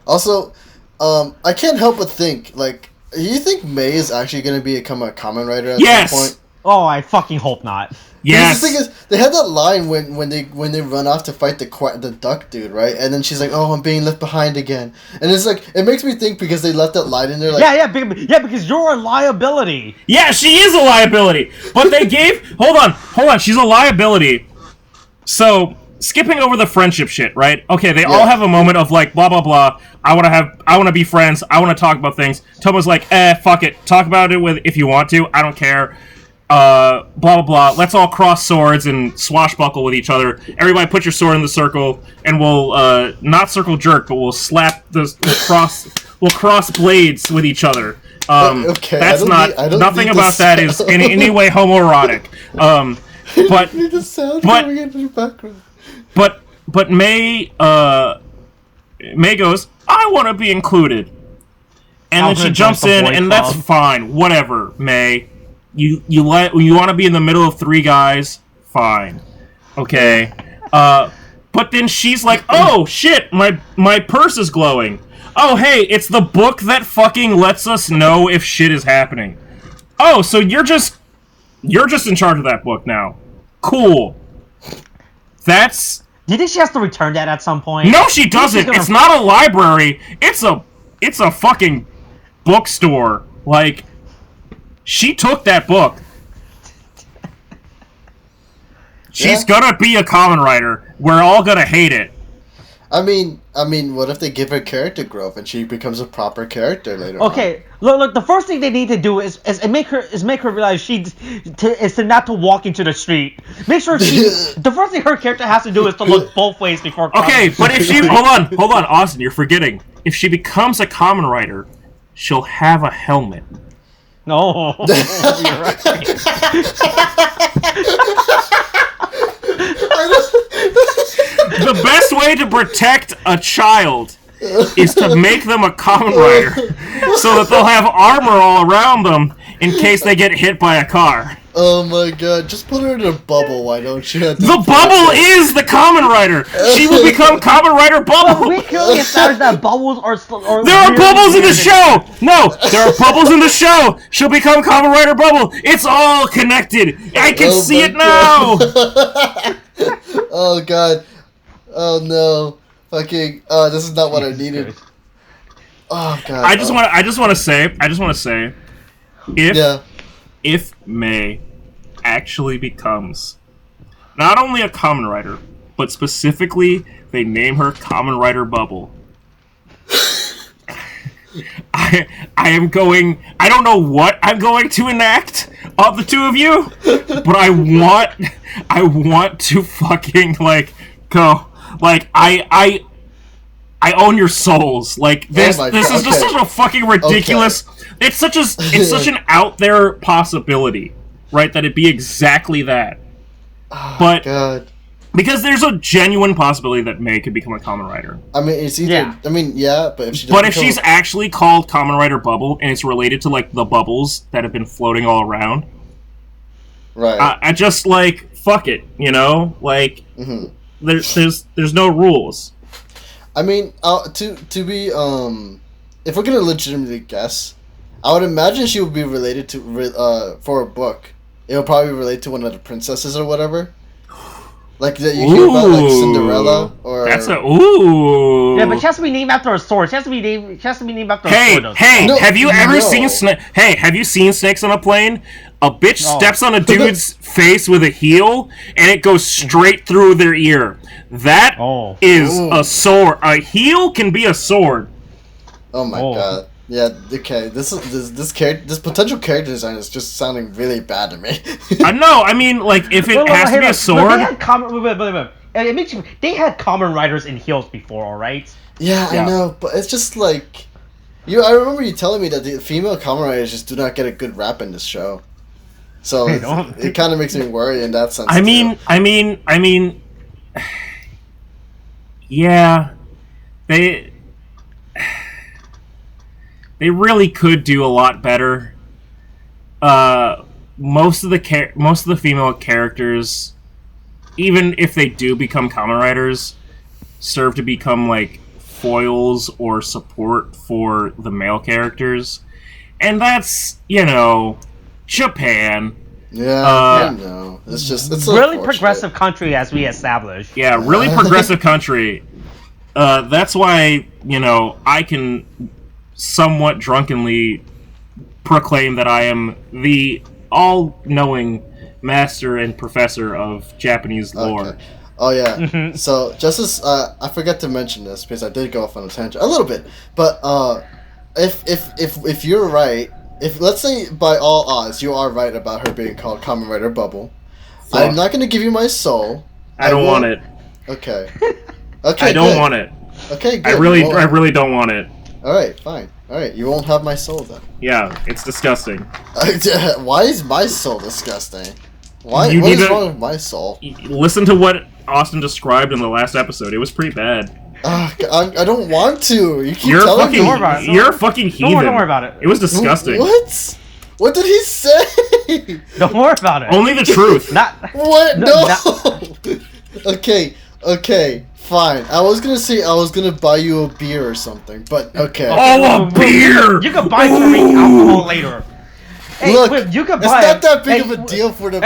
Also, I can't help but think, like, you think May is actually going to become a Kamen Rider at some point? Oh, I fucking hope not. Yes. The thing is, they had that line when they run off to fight the duck dude, right? And then she's like, "Oh, I'm being left behind again." And it's like, it makes me think because they left that line in there. Like, yeah, because you're a liability. Yeah, she is a liability. But they gave hold on, she's a liability. So skipping over the friendship shit, right? Okay, they all have a moment of like blah blah blah. I want to be friends. I want to talk about things. Tomo's like, fuck it, talk about it if you want to. I don't care. blah blah blah. Let's all cross swords and swashbuckle with each other. Everybody, put your sword in the circle, and we'll not circle jerk, but we'll slap we'll cross blades with each other. Okay, that's nothing about that is in any way homoerotic. But need the sound coming into the background. But May goes, I want to be included, and then she jumps in, and that's fine. Whatever, May. You want to be in the middle of three guys? Fine, okay. But then she's like, oh shit, my purse is glowing. Oh hey, it's the book that fucking lets us know if shit is happening. Oh, so you're just in charge of that book now. Cool. That's. Do you think she has to return that at some point? No, she doesn't. It's not a library. It's a fucking bookstore. Like, she took that book. She's gonna be a Kamen Rider. We're all gonna hate it. I mean, what if they give her character growth and she becomes a proper character later on? Okay, look. The first thing they need to do is make her realize is to not to walk into the street. Make sure the first thing her character has to do is to look both ways before. Okay, but if she hold on, Austin, you're forgetting. If she becomes a Kamen Rider, she'll have a helmet. No, you're right. The best way to protect a child is to make them a Kamen Rider, so that they'll have armor all around them in case they get hit by a car. Oh my god, just put her in a bubble, why don't you? The bubble is the Kamen Rider! She will become Kamen Rider Bubble! We clearly established that bubbles are there are bubbles in the show! No, there are bubbles in the show! She'll become Kamen Rider Bubble! It's all connected! I can see it now! Oh god. Oh no. Fucking this is not what I needed. Oh god. I just want to say if May actually becomes not only a Kamen Rider, but specifically they name her Kamen Rider Bubble. I don't know what I'm going to enact of the two of you, but I want to fucking go I own your souls. Like this is just such a fucking ridiculous. Okay. It's such an out there possibility, right? That it'd be exactly that. Oh, but God. Because there's a genuine possibility that May could become a Kamen Rider. I mean, it's either. Yeah. I mean, yeah, but if she. But if she's actually called Kamen Rider Bubble and it's related to the bubbles that have been floating all around, right? I just fuck it, Mm-hmm. There's no rules. I mean, to be if we're gonna legitimately guess, I would imagine she would be related to for a book. It would probably relate to one of the princesses or whatever. Like that you hear about, like Cinderella or. That's ooh. Yeah, but she has to be named after a sword. She has to be named after a sword. Have you ever seen have you seen Snakes on a Plane? A bitch steps on a dude's face with a heel, and it goes straight through their ear. That is a sword. A heel can be a sword. Oh my god. Yeah, okay. This potential character design is just sounding really bad to me. I know. I mean, if it has to be a sword. They had they had Kamen Riders in heels before, all right? Yeah, I know, but it's just I remember you telling me that the female Kamen Riders just do not get a good rap in this show. So it kind of makes me worry in that sense. I mean, yeah, they really could do a lot better. Most of the female characters, even if they do become Kamen Riders, serve to become foils or support for the male characters, and that's Japan. Yeah, I know. It's really progressive country, as we established. Yeah, really progressive country. That's why I can somewhat drunkenly proclaim that I am the all-knowing master and professor of Japanese lore. Okay. Oh yeah. Mm-hmm. So just as I forgot to mention this because I did go off on a tangent a little bit, but if you're right, if let's say by all odds you are right about her being called Kamen Rider Bubble, Fuck. I'm not gonna give you my soul. I don't want it. Okay. Okay. I don't want it. Okay. Good. I really don't want it. All right. Fine. All right. You won't have my soul then. Yeah, it's disgusting. Why is my soul disgusting? Why? You What is need to- wrong with my soul? Listen to what Austin described in the last episode. It was pretty bad. I don't want to. You keep You're a telling fucking. Don't worry about it. You're a fucking heathen. Don't worry about it. It was disgusting. What? What did he say? Don't worry about it. Only the truth. Not. What? No, No. Okay. Fine. I was gonna say I was gonna buy you a beer or something, but okay. Oh, a beer! You can buy Tariq alcohol later. Hey, Look, wait, you can it's buy. not that big of a deal for the.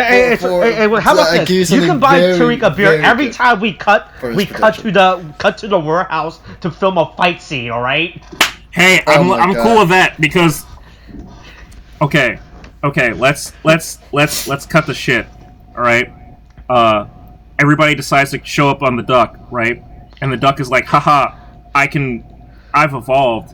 How about this? You can buy Tariq a beer every time we cut to the warehouse to film a fight scene. All right. Hey, I'm cool with that because. Okay, let's cut the shit. All right. Everybody decides to show up on the duck, right? And the duck is like, haha, I've evolved.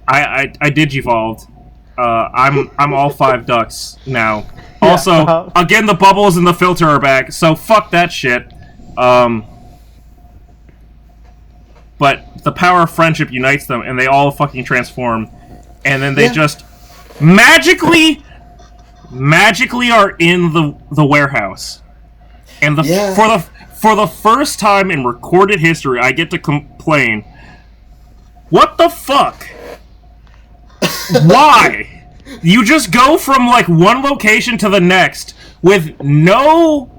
I digivolved. I'm all 5 ducks now. Yeah, Also, again, the bubbles and the filter are back, so fuck that shit. But the power of friendship unites them, and they all fucking transform. And then they just magically are in the warehouse. And for the first time in recorded history, I get to complain. What the fuck? Why? You just go from like one location to the next with no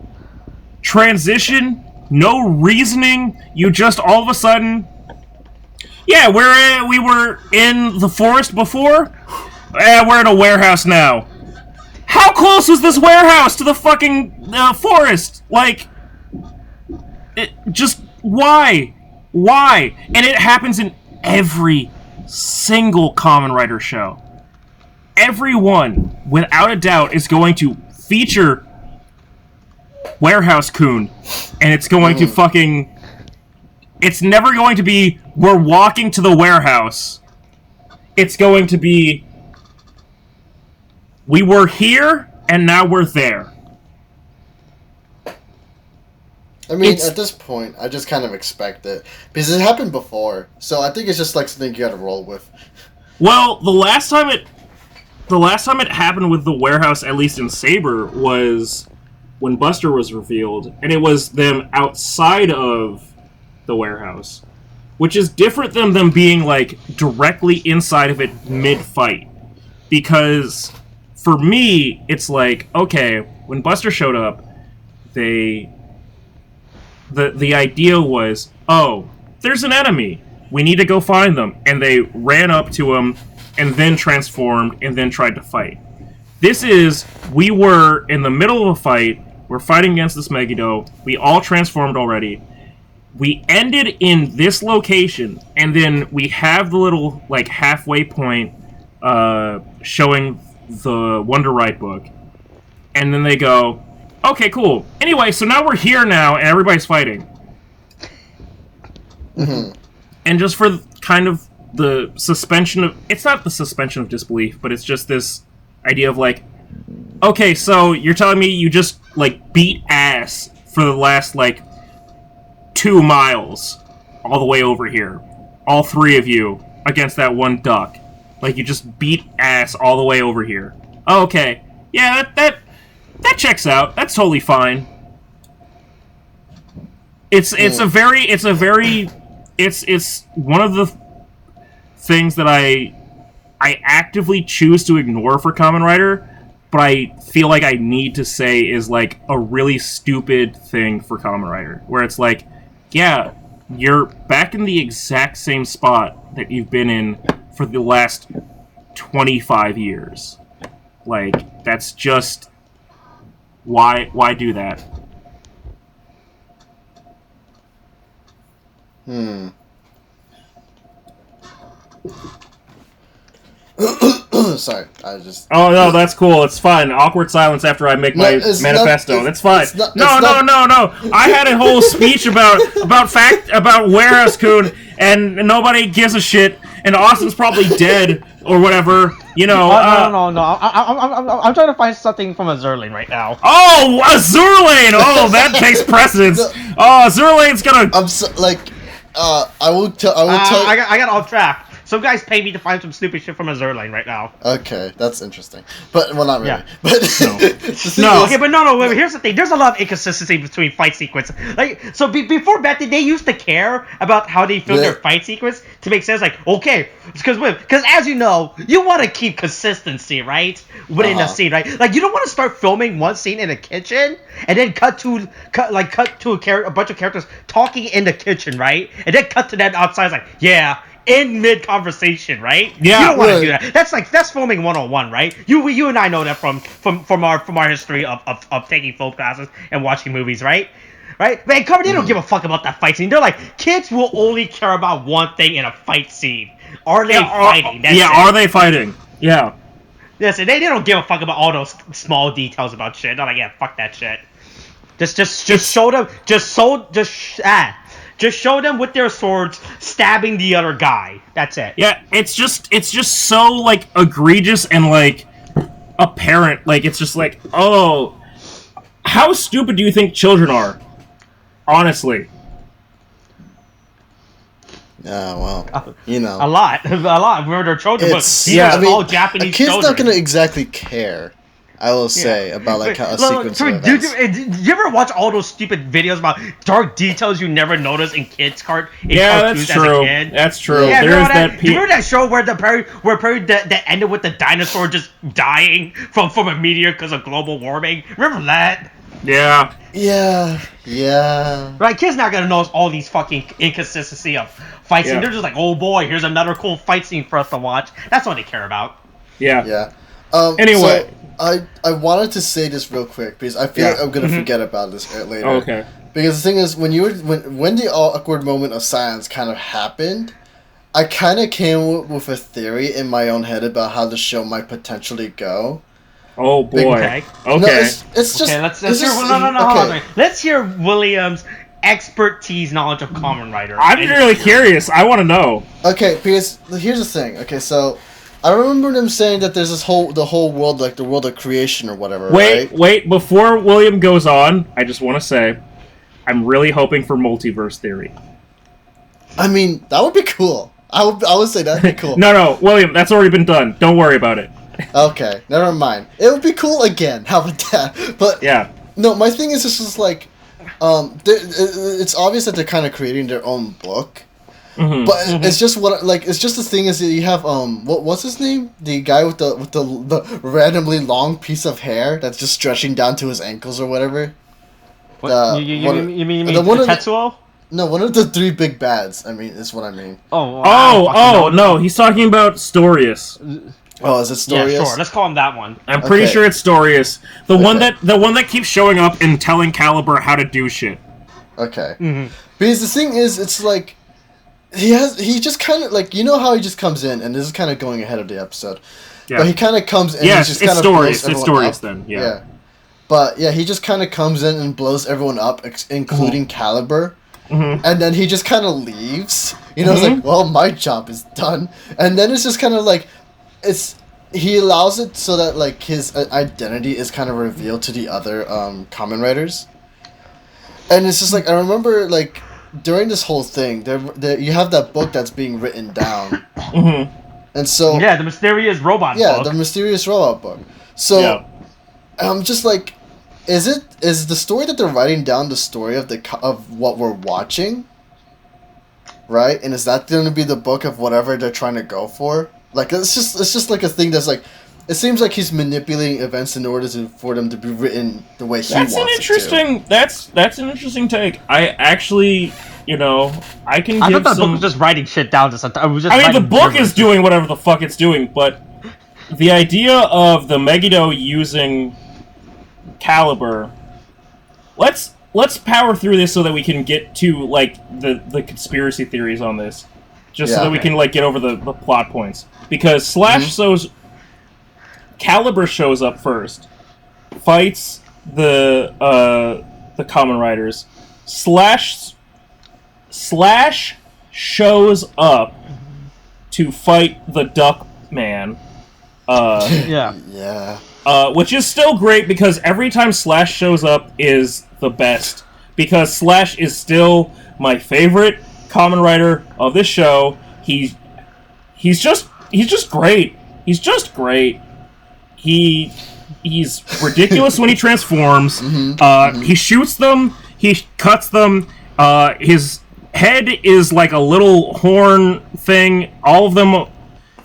transition, no reasoning. You just all of a sudden, yeah, we were in the forest before. We're in a warehouse now. How close was this warehouse to the fucking forest? Like, just why? Why? And it happens in every single Kamen Rider show. Everyone, without a doubt, is going to feature Warehouse Kun, and it's going to fucking... It's never going to be, we're walking to the warehouse. It's going to be, we were here, and now we're there. I mean, at this point, I just kind of expect it. Because it happened before, so I think it's just like something you gotta roll with. Well, the last time it happened with the warehouse, at least in Saber, was when Buster was revealed, and it was them outside of the warehouse, which is different than them being like directly inside of it mid-fight. Because for me, it's like, okay, when Buster showed up, the idea was, oh, there's an enemy. We need to go find them. And they ran up to him and then transformed and then tried to fight. This is, we were in the middle of a fight. We're fighting against this Megiddo. We all transformed already. We ended in this location, and then we have the little, like, halfway point showing the Wonder Ride book. And then they go, okay, cool. Anyway, so now we're here now, and everybody's fighting. Mm-hmm. And just for kind of the suspension of... It's not the suspension of disbelief, but it's just this idea of, like, okay, so you're telling me you just, like, beat ass for the last, like, 2 miles all the way over here. All 3 of you against that one duck. Like, you just beat ass all the way over here. Oh, okay. Yeah, that checks out. That's totally fine. It's one of the things that I actively choose to ignore for Kamen Rider, but I feel like I need to say is like a really stupid thing for Kamen Rider, where it's like, yeah, you're back in the exact same spot that you've been in for the last 25 years. Like, that's just... Why do that? Sorry, I just... Oh, no, that's cool. It's fine. Awkward silence after I make my manifesto. That's fine. No. I had a whole speech about Warehouse Kun, and nobody gives a shit. and Austin's probably dead or whatever. You know. No. I'm trying to find something from Azur Lane right now. Oh, Azur Lane! Oh, that takes precedence. Oh, Azur Lane's gonna. I will tell. I got off track. Some guys pay me to find some stupid shit from Azur Lane right now. Okay, that's interesting. But, well, not really. Yeah. But Okay, but no, wait, here's the thing. There's a lot of inconsistency between fight sequences. Like, so before that, they used to care about how they film their fight sequence to make sense. Like, okay, because as you know, you want to keep consistency, right? Within the scene, right? Like, you don't want to start filming one scene in a kitchen and then cut to a bunch of characters talking in the kitchen, right? And then cut to them outside, like, yeah. In mid-conversation, right? Yeah, you don't want to do that. That's filming 101, right? You and I know that from our history of taking film classes and watching movies, right? Right? Man, they don't give a fuck about that fight scene. They're like, kids will only care about one thing in a fight scene. Are they fighting? That's it. Are they fighting? Yeah. Yes, they don't give a fuck about all those small details about shit. They're like, yeah, fuck that shit. Just show them. Just show them with their swords stabbing the other guy. That's it. Yeah, it's just so like egregious and like apparent. Like it's just like, oh, how stupid do you think children are? Honestly. Yeah, well, you know, a lot. Where they're children, all Japanese a kid's children. not gonna exactly care. I will say about like how a sequence of events. Did you ever watch all those stupid videos about dark details you never noticed in kids' cartoons that's true. as a kid? That's true. Yeah, There's that. Do you remember that show where that ended with the dinosaur just dying from a meteor because of global warming? Remember that? Yeah. Yeah. Right, kids not gonna notice all these fucking inconsistency of fight scenes. They're just like, oh boy, here's another cool fight scene for us to watch. That's what they care about. Yeah. Anyway. So I wanted to say this real quick because I feel like I'm gonna forget about this later. Oh, okay. Because the thing is, when the awkward moment of silence kind of happened, I kind of came with a theory in my own head about how the show might potentially go. Oh boy. Okay. No, it's just. Okay, let's hear William's expertise knowledge of Kamen Rider. I'm really curious. I want to know. Okay, because here's the thing. Okay, so. I remember them saying that there's the whole world, like the world of creation or whatever, right? Wait, before William goes on, I just want to say, I'm really hoping for multiverse theory. I mean, that would be cool. I would say that'd be cool. No, William, that's already been done. Don't worry about it. Okay, never mind. It would be cool again. How about that? But yeah. No, my thing is just like, it's obvious that they're kind of creating their own book. Mm-hmm. But it's just it's just the thing is that you have what's his name, the guy with the randomly long piece of hair that's just stretching down to his ankles or whatever. What, you mean Tetsuo? No, one of the three big bads. I mean, is what I mean. No, he's talking about Storius. Oh, is it Storius? Yeah, sure. Let's call him that one. I'm pretty sure it's Storius. The one that keeps showing up and telling Caliber how to do shit. Okay. Mm-hmm. Because the thing is, it's like. He just kind of, like, you know how he just comes in, and this is kind of going ahead of the episode, but he kind of comes in and just kind of blows everyone up. Then, yeah. But, yeah, he just kind of comes in and blows everyone up, including Caliber, and then he just kind of leaves. You know, it's like, well, my job is done. And then it's just kind of like, he allows it so that, like, his identity is kind of revealed to the other Kamen Riders. And it's just like, I remember, like, during this whole thing, you have that book that's being written down, and so the mysterious robot book. Yeah, the mysterious robot book. So I'm just like, is the story that they're writing down the story of what we're watching, right? And is that going to be the book of whatever they're trying to go for? Like it's just like a thing that's like. It seems like he's manipulating events in order for them to be written the way he wants it to. That's an interesting take. I actually, I can. I thought the book was just writing shit down. The book is doing whatever the fuck it's doing, but the idea of the Megiddo using Caliber. Let's power through this so that we can get to like the conspiracy theories on this, so that we can like get over the plot points because Caliber shows up first, fights the Kamen Riders. Slash shows up to fight the Duck Man. Yeah. Which is still great because every time Slash shows up is the best. Because Slash is still my favorite Kamen Rider of this show. He's just great. He's just great. He's ridiculous when he transforms. He shoots them. He cuts them. His head is like a little horn thing. All of them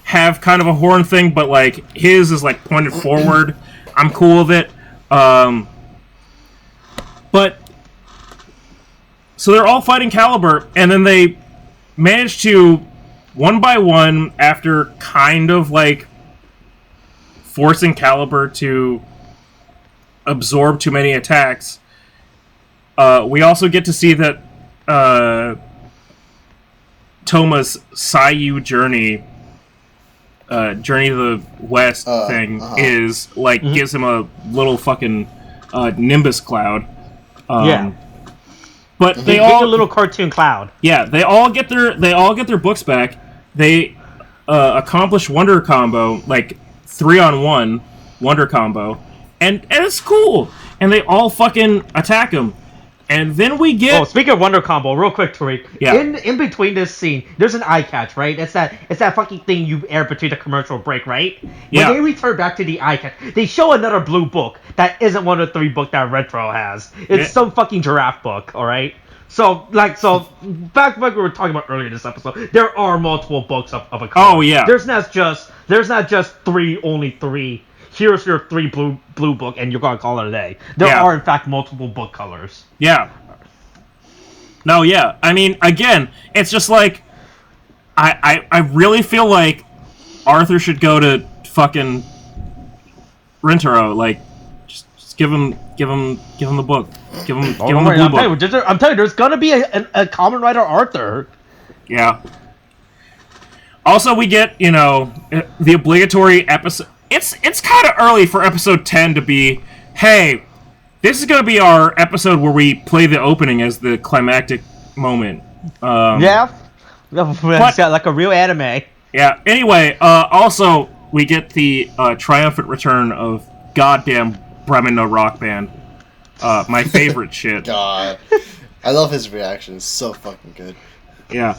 have kind of a horn thing, but like his is like pointed forward. I'm cool with it. But so they're all fighting Caliber, and then they manage to, one by one, after kind of like forcing Caliber to absorb too many attacks. We also get to see that Toma's Saiyu journey to the West thing is like gives him a little fucking Nimbus cloud. But they all a little cartoon cloud. Yeah, they all get their books back. They accomplish Wonder Combo, like 3-on-1 Wonder Combo, and it's cool. And they all fucking attack him. And then we get... Oh, speaking of Wonder Combo, real quick, Tariq. Yeah. In between this scene, there's an eye catch, right? It's that fucking thing you air between the commercial break, right? Yeah. When they return back to the eye catch, they show another blue book that isn't one of the 3 books that Retro has. It's some fucking giraffe book, alright? So back we were talking about earlier in this episode, there are multiple books of a color. Oh, yeah. There's not just 3, only 3. Here's your 3 blue book, and you're gonna call it a day. There are, in fact, multiple book colors. Yeah. No, yeah. I mean, again, it's just like I really feel like Arthur should go to fucking Rintaro. Like, just give him the book. Give him the blue book. I'm telling you, there's gonna be a Kamen Rider Arthur. Yeah. Also, we get the obligatory episode. It's kind of early for episode 10 to be, hey, this is going to be our episode where we play the opening as the climactic moment. Yeah. It's got like a real anime. Yeah. Anyway, also, we get the triumphant return of goddamn Bremen no Rock Band. My favorite shit. God. I love his reaction. It's so fucking good. Yeah.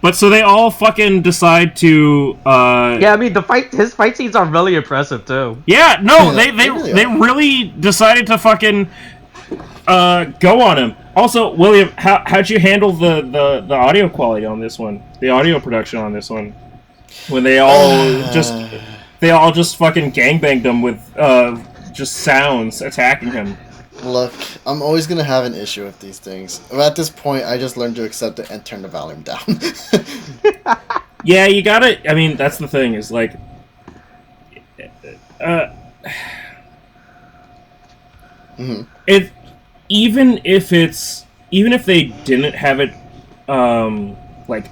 But so they all fucking decide to. Yeah, I mean his fight scenes are really impressive too. Yeah, no, they really decided to fucking go on him. Also, William, how'd you handle the audio quality on this one? The audio production on this one, when they all just fucking gangbanged him with just sounds attacking him. Look, I'm always gonna have an issue with these things. But at this point, I just learned to accept it and turn the volume down. Yeah, you gotta. I mean, that's the thing. Is like, it even if they didn't have it, like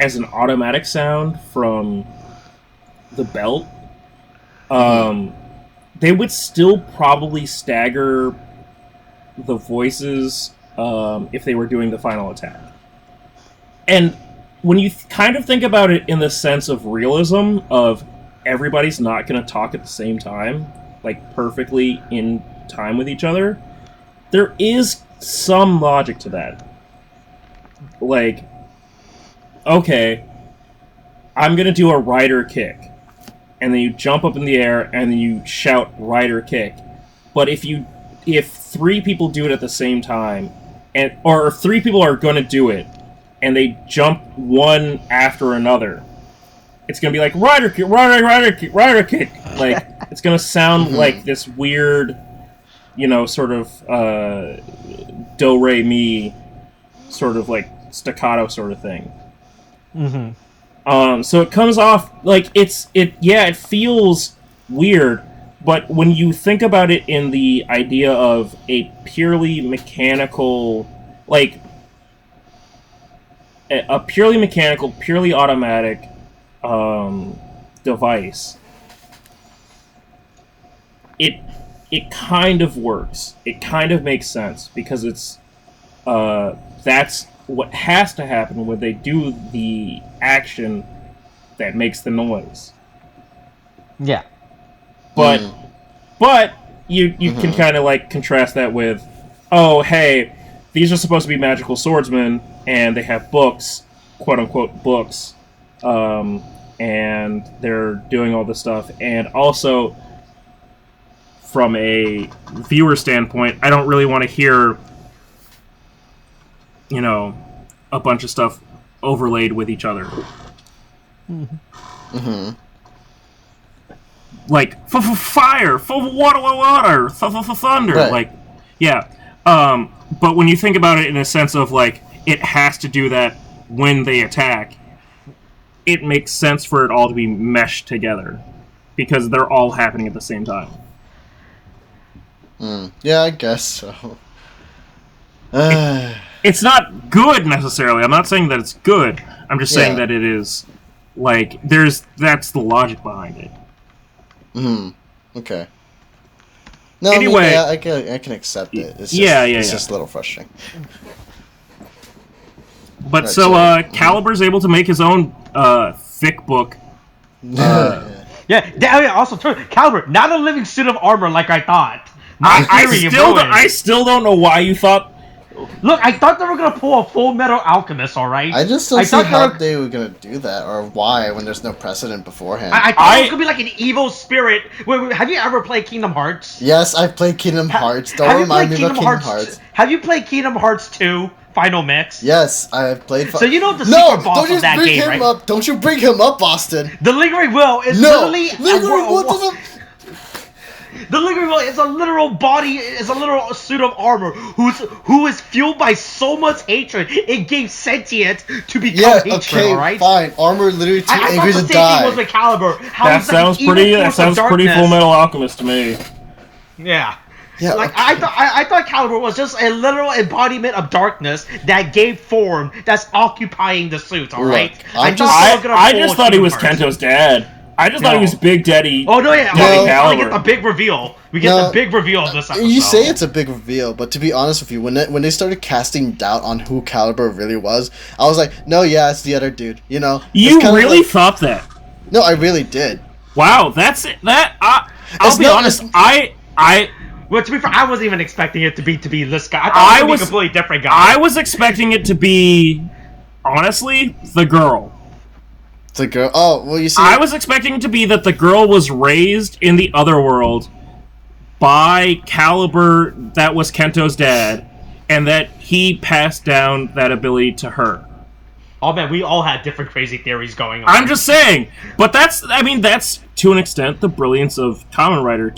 as an automatic sound from the belt, they would still probably stagger the voices if they were doing the final attack. And when you kind of think about it in the sense of realism, of everybody's not going to talk at the same time, like perfectly in time with each other, there is some logic to that. Like, okay, I'm going to do a rider kick. And then you jump up in the air, and then you shout rider kick. But if 3 people do it at the same time, or if 3 people are going to do it, and they jump one after another, it's going to be like rider kick, rider kick, rider kick. Like, it's going to sound like this weird, sort of do re mi, sort of like staccato sort of thing. So it comes off like it feels weird, but when you think about it in the idea of a purely mechanical, purely automatic device, it kind of works. It kind of makes sense because it's that's what has to happen when they do the action that makes the noise. Yeah. But you can kind of like contrast that with, oh hey, these are supposed to be magical swordsmen and they have books, quote unquote books, and they're doing all this stuff. And also, from a viewer standpoint, I don't really want to hear, you know, a bunch of stuff overlaid with each other. Like fire, water, thunder. Right. Like, yeah. But when you think about it in a sense of like it has to do that when they attack, it makes sense for it all to be meshed together because they're all happening at the same time. Yeah, I guess so. It's not good necessarily. I'm not saying that it's good. I'm just saying that it is like that's the logic behind it. Okay. No, anyway, I can accept it. It's just, it's just a little frustrating. But right, so Calibur's able to make his own thick book. Also true. Calibur, not a living suit of armor like I thought. I still don't know why you thought. Look, I thought they were gonna pull a Full Metal Alchemist. All right. I just don't see how they were gonna do that or why when there's no precedent beforehand. I thought it was gonna be like an evil spirit. Wait, have you ever played Kingdom Hearts? Yes, I've played Kingdom Hearts. Don't remind me about Kingdom Hearts. Have you played Kingdom Hearts 2 Final Mix? Yes, I have played. So you know the secret boss of that game, right? Up. Don't you bring him up, Boston. The Lingering Will is literally Lingering Will doesn't. The Lingering Will is a literal body, is a literal suit of armor who is fueled by so much hatred it gave sentient to become hatred. All right, fine. Armor literally too angry to die. I thought the same thing was with Caliber. That sounds pretty Full Metal Alchemist to me. Yeah. Yeah, like I thought Caliber was just a literal embodiment of darkness that gave form, that's occupying the suit. All right. I just thought he was Kento's dad. I just thought he was Big Daddy. Oh no, yeah. We get the big reveal. We get the big reveal of this episode. You say it's a big reveal, but to be honest with you, when they started casting doubt on who Caliber really was, I was like, no, yeah, it's the other dude. You know. You really thought that? No, I really did. Wow, that's it. I'll be honest. Well, to be fair, I wasn't even expecting it to be this guy. I thought it was a completely different guy. I was expecting it to be, honestly, the girl. The girl? Oh, well, you see... I was expecting it to be that the girl was raised in the other world by Caliber, that was Kento's dad, and that he passed down that ability to her. Oh, man, we all had different crazy theories going on. I'm just saying. But that's, to an extent, the brilliance of Kamen Rider,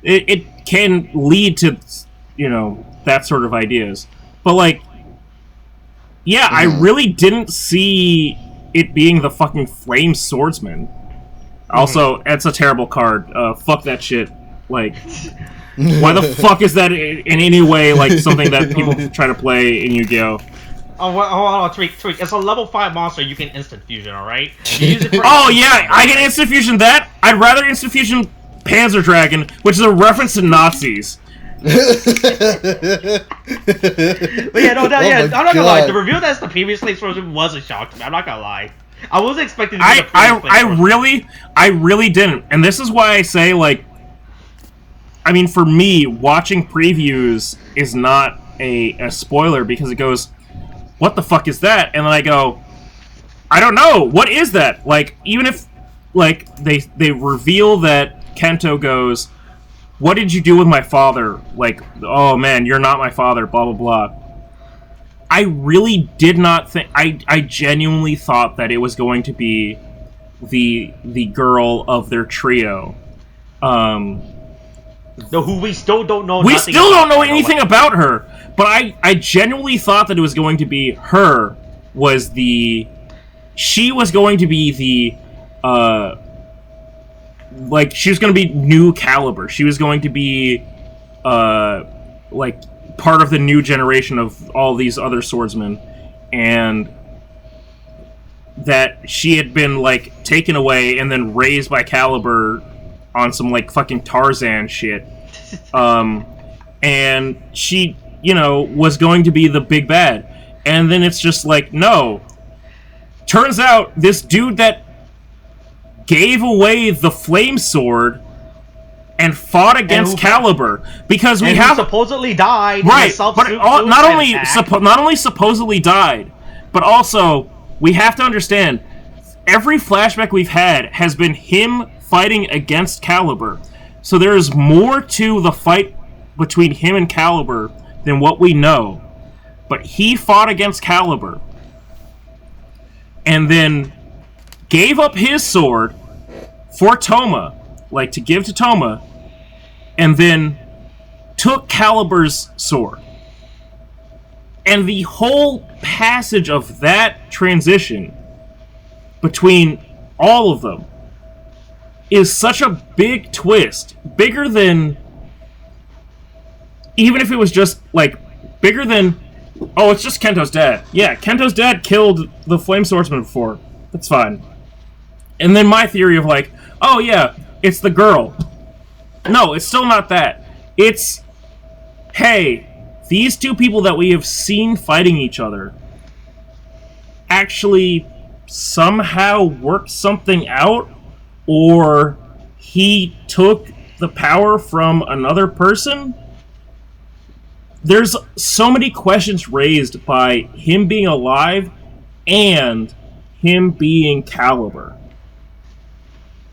it can lead to, that sort of ideas. But, like, yeah, I really didn't see it being the fucking Flame Swordsman. Also, it's a terrible card. Fuck that shit. Like, why the fuck is that in any way, like, something that people try to play in Yu-Gi-Oh? Oh, Tariq. It's a level 5 monster you can instant fusion, alright? I can instant fusion that? I'd rather instant fusion Panzer Dragon, which is a reference to Nazis. But yeah, I'm not gonna lie. The reveal that's the previous Slave Swordsman was a shock to me. I'm not gonna lie. I wasn't expecting to be I really didn't. And this is why I say, like, I mean, for me, watching previews is not a spoiler, because it goes, what the fuck is that? And then I go, I don't know, what is that? Like, even if, like, they reveal that Kento goes, what did you do with my father? Like, oh man, you're not my father, blah blah blah. I really did not think, I genuinely thought that it was going to be the girl of their trio. Who we still don't know. We still don't know anything about her. But I genuinely thought that it was going to be her. She was going to be the like, she was going to be new Caliber. She was going to be like part of the new generation of all these other swordsmen, and that she had been, like, taken away and then raised by Caliber on some, like, fucking Tarzan shit. And she, was going to be the big bad. And then it's just like, no. turns out this dude that gave away the flame sword and fought against Caliber, because we have supposedly died. Right, but not only supposedly died, but also we have to understand every flashback we've had has been him fighting against Caliber. So there is more to the fight between him and Caliber than what we know. But he fought against Caliber and then gave up his sword for Toma, like to give to Toma, and then took Caliber's sword. And the whole passage of that transition between all of them is such a big twist. Bigger than... Even if it was just, like, bigger than... Oh, it's just Kento's dad. Yeah, Kento's dad killed the Flame Swordsman before. That's fine. And then my theory of, like, oh yeah, it's the girl. No, it's still not that. It's, hey, these two people that we have seen fighting each other actually somehow worked something out, or he took the power from another person? There's so many questions raised by him being alive and him being Caliber.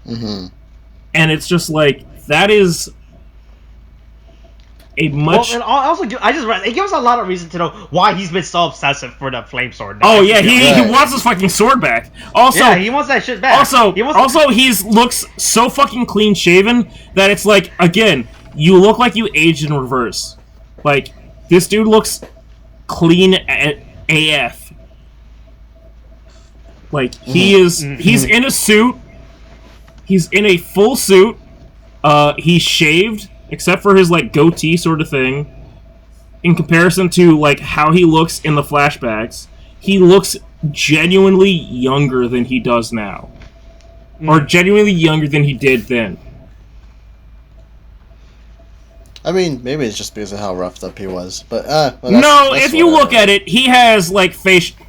Mm-hmm. And it's just like, that is a much... Well, and also, I just read, it gives us a lot of reason to know why he's been so obsessive for the flame sword. Oh yeah, he wants his fucking sword back. Also, yeah, he wants that shit back. Also, he looks so fucking clean shaven that it's like, again, you look like you aged in reverse. Like, this dude looks clean AF. Like, he's in a suit. He's in a full suit. He's shaved, except for his, like, goatee sort of thing. In comparison to, like, how he looks in the flashbacks, he looks genuinely younger than he does now. Or genuinely younger than he did then. I mean, maybe it's just because of how roughed up he was, but well, no, if you look at it, he has like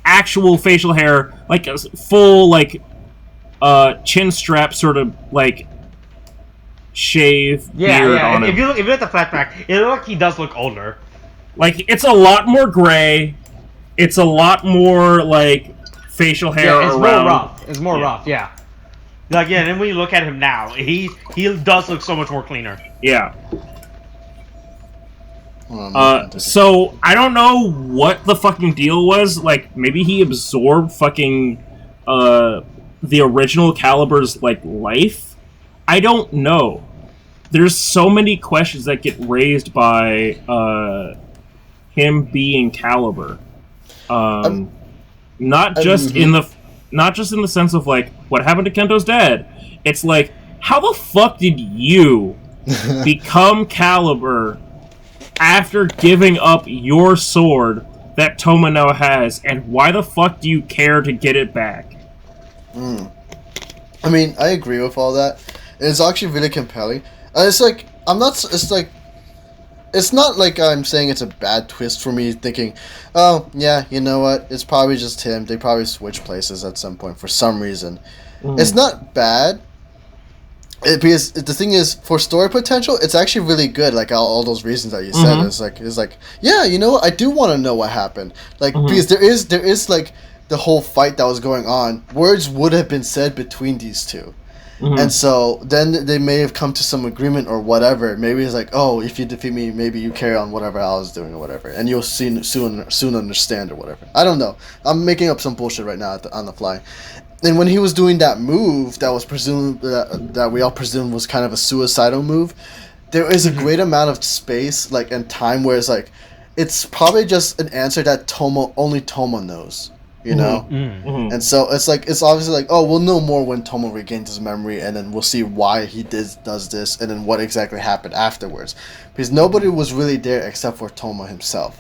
actual facial hair, like a full like chin strap sort of like shave beard on him. If you look at the flashback, it looks like he does look older. Like, it's a lot more gray. It's a lot more like facial hair it's around. More rough. It's more rough. Yeah. Like, yeah, and when you look at him now, he does look so much more cleaner. Yeah. So, I don't know what the fucking deal was. Like, maybe he absorbed fucking, the original Caliber's, like, life? I don't know. There's so many questions that get raised by, him being Caliber. Not just in the sense of, like, what happened to Kento's dad. It's like, how the fuck did you become Caliber after giving up your sword that Toma now has, and why the fuck do you care to get it back? I mean, I agree with all that. It's actually really compelling. It's like, it's not like I'm saying it's a bad twist for me thinking, oh, yeah, you know what, it's probably just him. They probably switched places at some point for some reason. It's not bad. Because the thing is, for story potential, it's actually really good. Like all those reasons that you said, it's like, yeah, you know what? I do want to know what happened. Like because there is like the whole fight that was going on. Words would have been said between these two, and so then they may have come to some agreement or whatever. Maybe it's like, oh, if you defeat me, maybe you carry on whatever I was doing or whatever, and you'll soon understand or whatever. I don't know. I'm making up some bullshit right now on the fly. And when he was doing that move that was presumed that we all presumed was kind of a suicidal move, there is a great amount of space like and time where it's like it's probably just an answer that only Toma knows, you know. And so it's like it's obviously like, oh, we'll know more when Toma regains his memory, and then we'll see why he does this, and then what exactly happened afterwards, because nobody was really there except for Toma himself.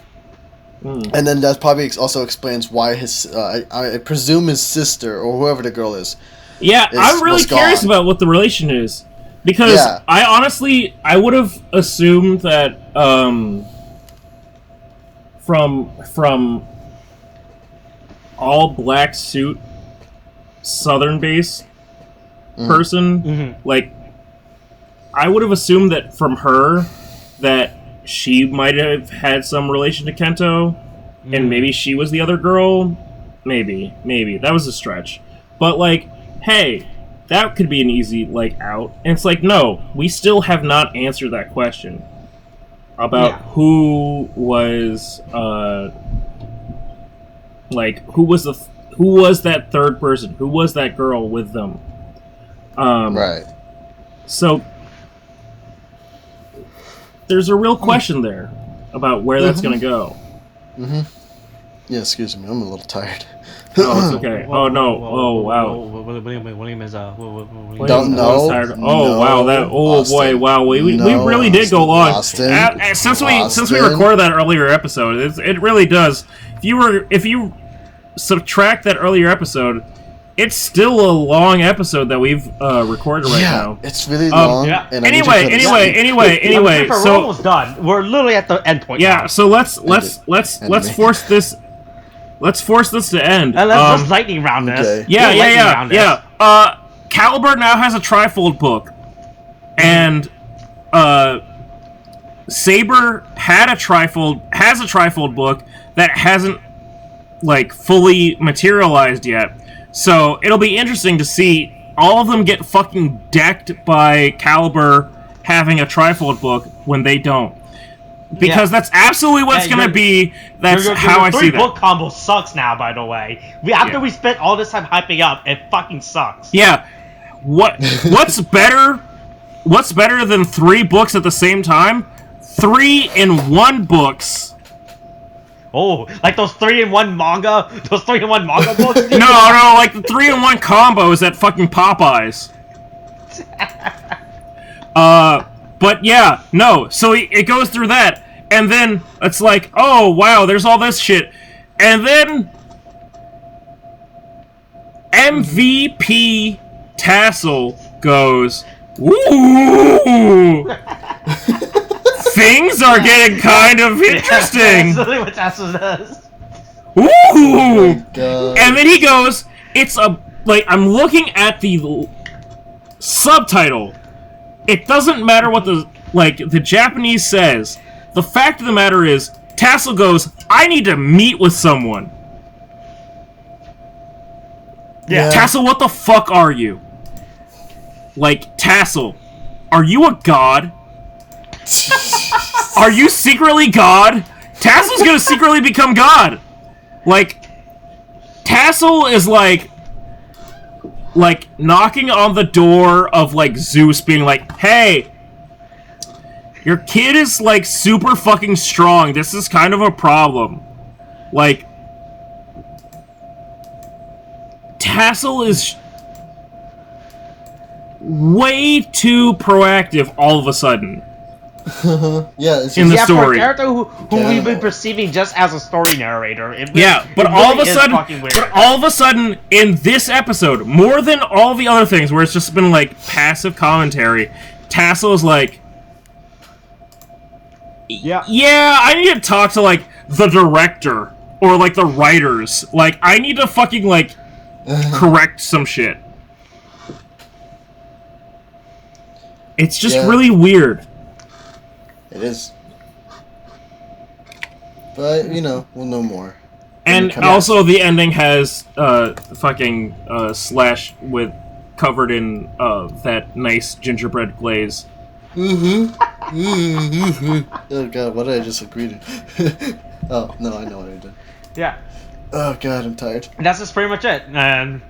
And then that probably also explains why his, I presume his sister, or whoever the girl is. Yeah, I'm really curious about what the relation is. Because I would have assumed that, from all black suit southern base person, like, I would have assumed that from her that she might have had some relation to Kento, and maybe she was the other girl. Maybe. That was a stretch. But, like, hey, that could be an easy, like, out. And it's like, no, we still have not answered that question about who was, like, who was that third person? Who was that girl with them? Right. So, there's a real question there about where that's going to go. Yeah, excuse me, I'm a little tired. Oh, it's okay. Oh, no. Oh, wow. William is, Don't know. Oh, wow. That. Oh, boy. Wow. We really did go long. Since we recorded that earlier episode, it really does. If you subtract that earlier episode, it's still a long episode that we've recorded right now. It's really long. Yeah. And Anyway. We're So almost done. We're literally at the end point. yeah. Now. So let's force this. Let's force this to end. Let's lightning round this. Okay. Yeah. Caliber now has a trifold book, and Saber has a trifold book that hasn't like fully materialized yet. So it'll be interesting to see all of them get fucking decked by Caliber having a trifold book when they don't. Because that's absolutely what's going to be. That's how I see that. Your three-book combo sucks now, by the way. After we spent all this time hyping up, it fucking sucks. Yeah. What's better? What's better than 3 books at the same time? 3-in-1 books. Oh, like those 3-in-1 manga? Those 3-in-1 manga books? No, like the 3-in-1 combos at fucking Popeyes. But yeah, no. So it goes through that, and then it's like, oh wow, there's all this shit, and then MVP Tassel goes, ooh, things are getting kind of interesting. That's literally what Tassel does. Ooh, and then he goes, it's I'm looking at the subtitle. It doesn't matter what the Japanese says. The fact of the matter is, Tassel goes, I need to meet with someone. Yeah. Tassel, what the fuck are you? Like, Tassel, are you a god? Are you secretly God? Tassel's gonna secretly become God. Like, Tassel is like knocking on the door of like Zeus being like, hey, your kid is like super fucking strong. This is kind of a problem. Like, Tassel is way too proactive all of a sudden. Yeah, it's in the for story. a character who we've been perceiving just as a story narrator. But all of a sudden, in this episode, more than all the other things where it's just been like passive commentary, Tassel is like, yeah, I need to talk to like the director or like the writers. Like, I need to fucking like correct some shit. It's just really weird. It is. But, you know, we'll know more. And also the ending has fucking Slash with covered in that nice gingerbread glaze. Oh god, what did I just agree to? Oh, no, I know what I did. Yeah. Oh god, I'm tired. And that's just pretty much it. And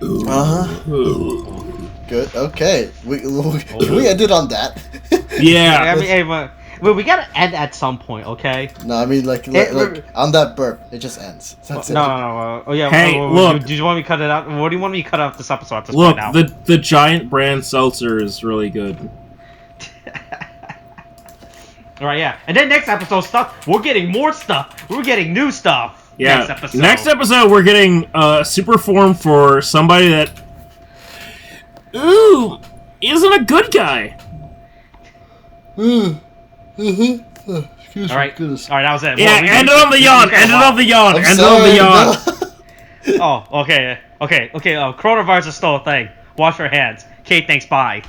good. Okay. We ended on that. Yeah. I mean, hey, well, we gotta end at some point, okay? No, I mean like on that burp, it just ends. That's it. No. Oh yeah. Hey, look. Do you want me to cut it out? What do you want me to cut out this episode at this Look, point now? the giant brand seltzer is really good. Alright, yeah. And then next episode stuff, we're getting more stuff. We're getting new stuff. Yeah. Next episode We're getting super form for somebody that isn't a good guy. Alright, that was it. Yeah, end it on the yawn. End it on the yawn. End it on the yawn. Oh, okay. Coronavirus is still a thing. Wash your hands. Okay, thanks. Bye.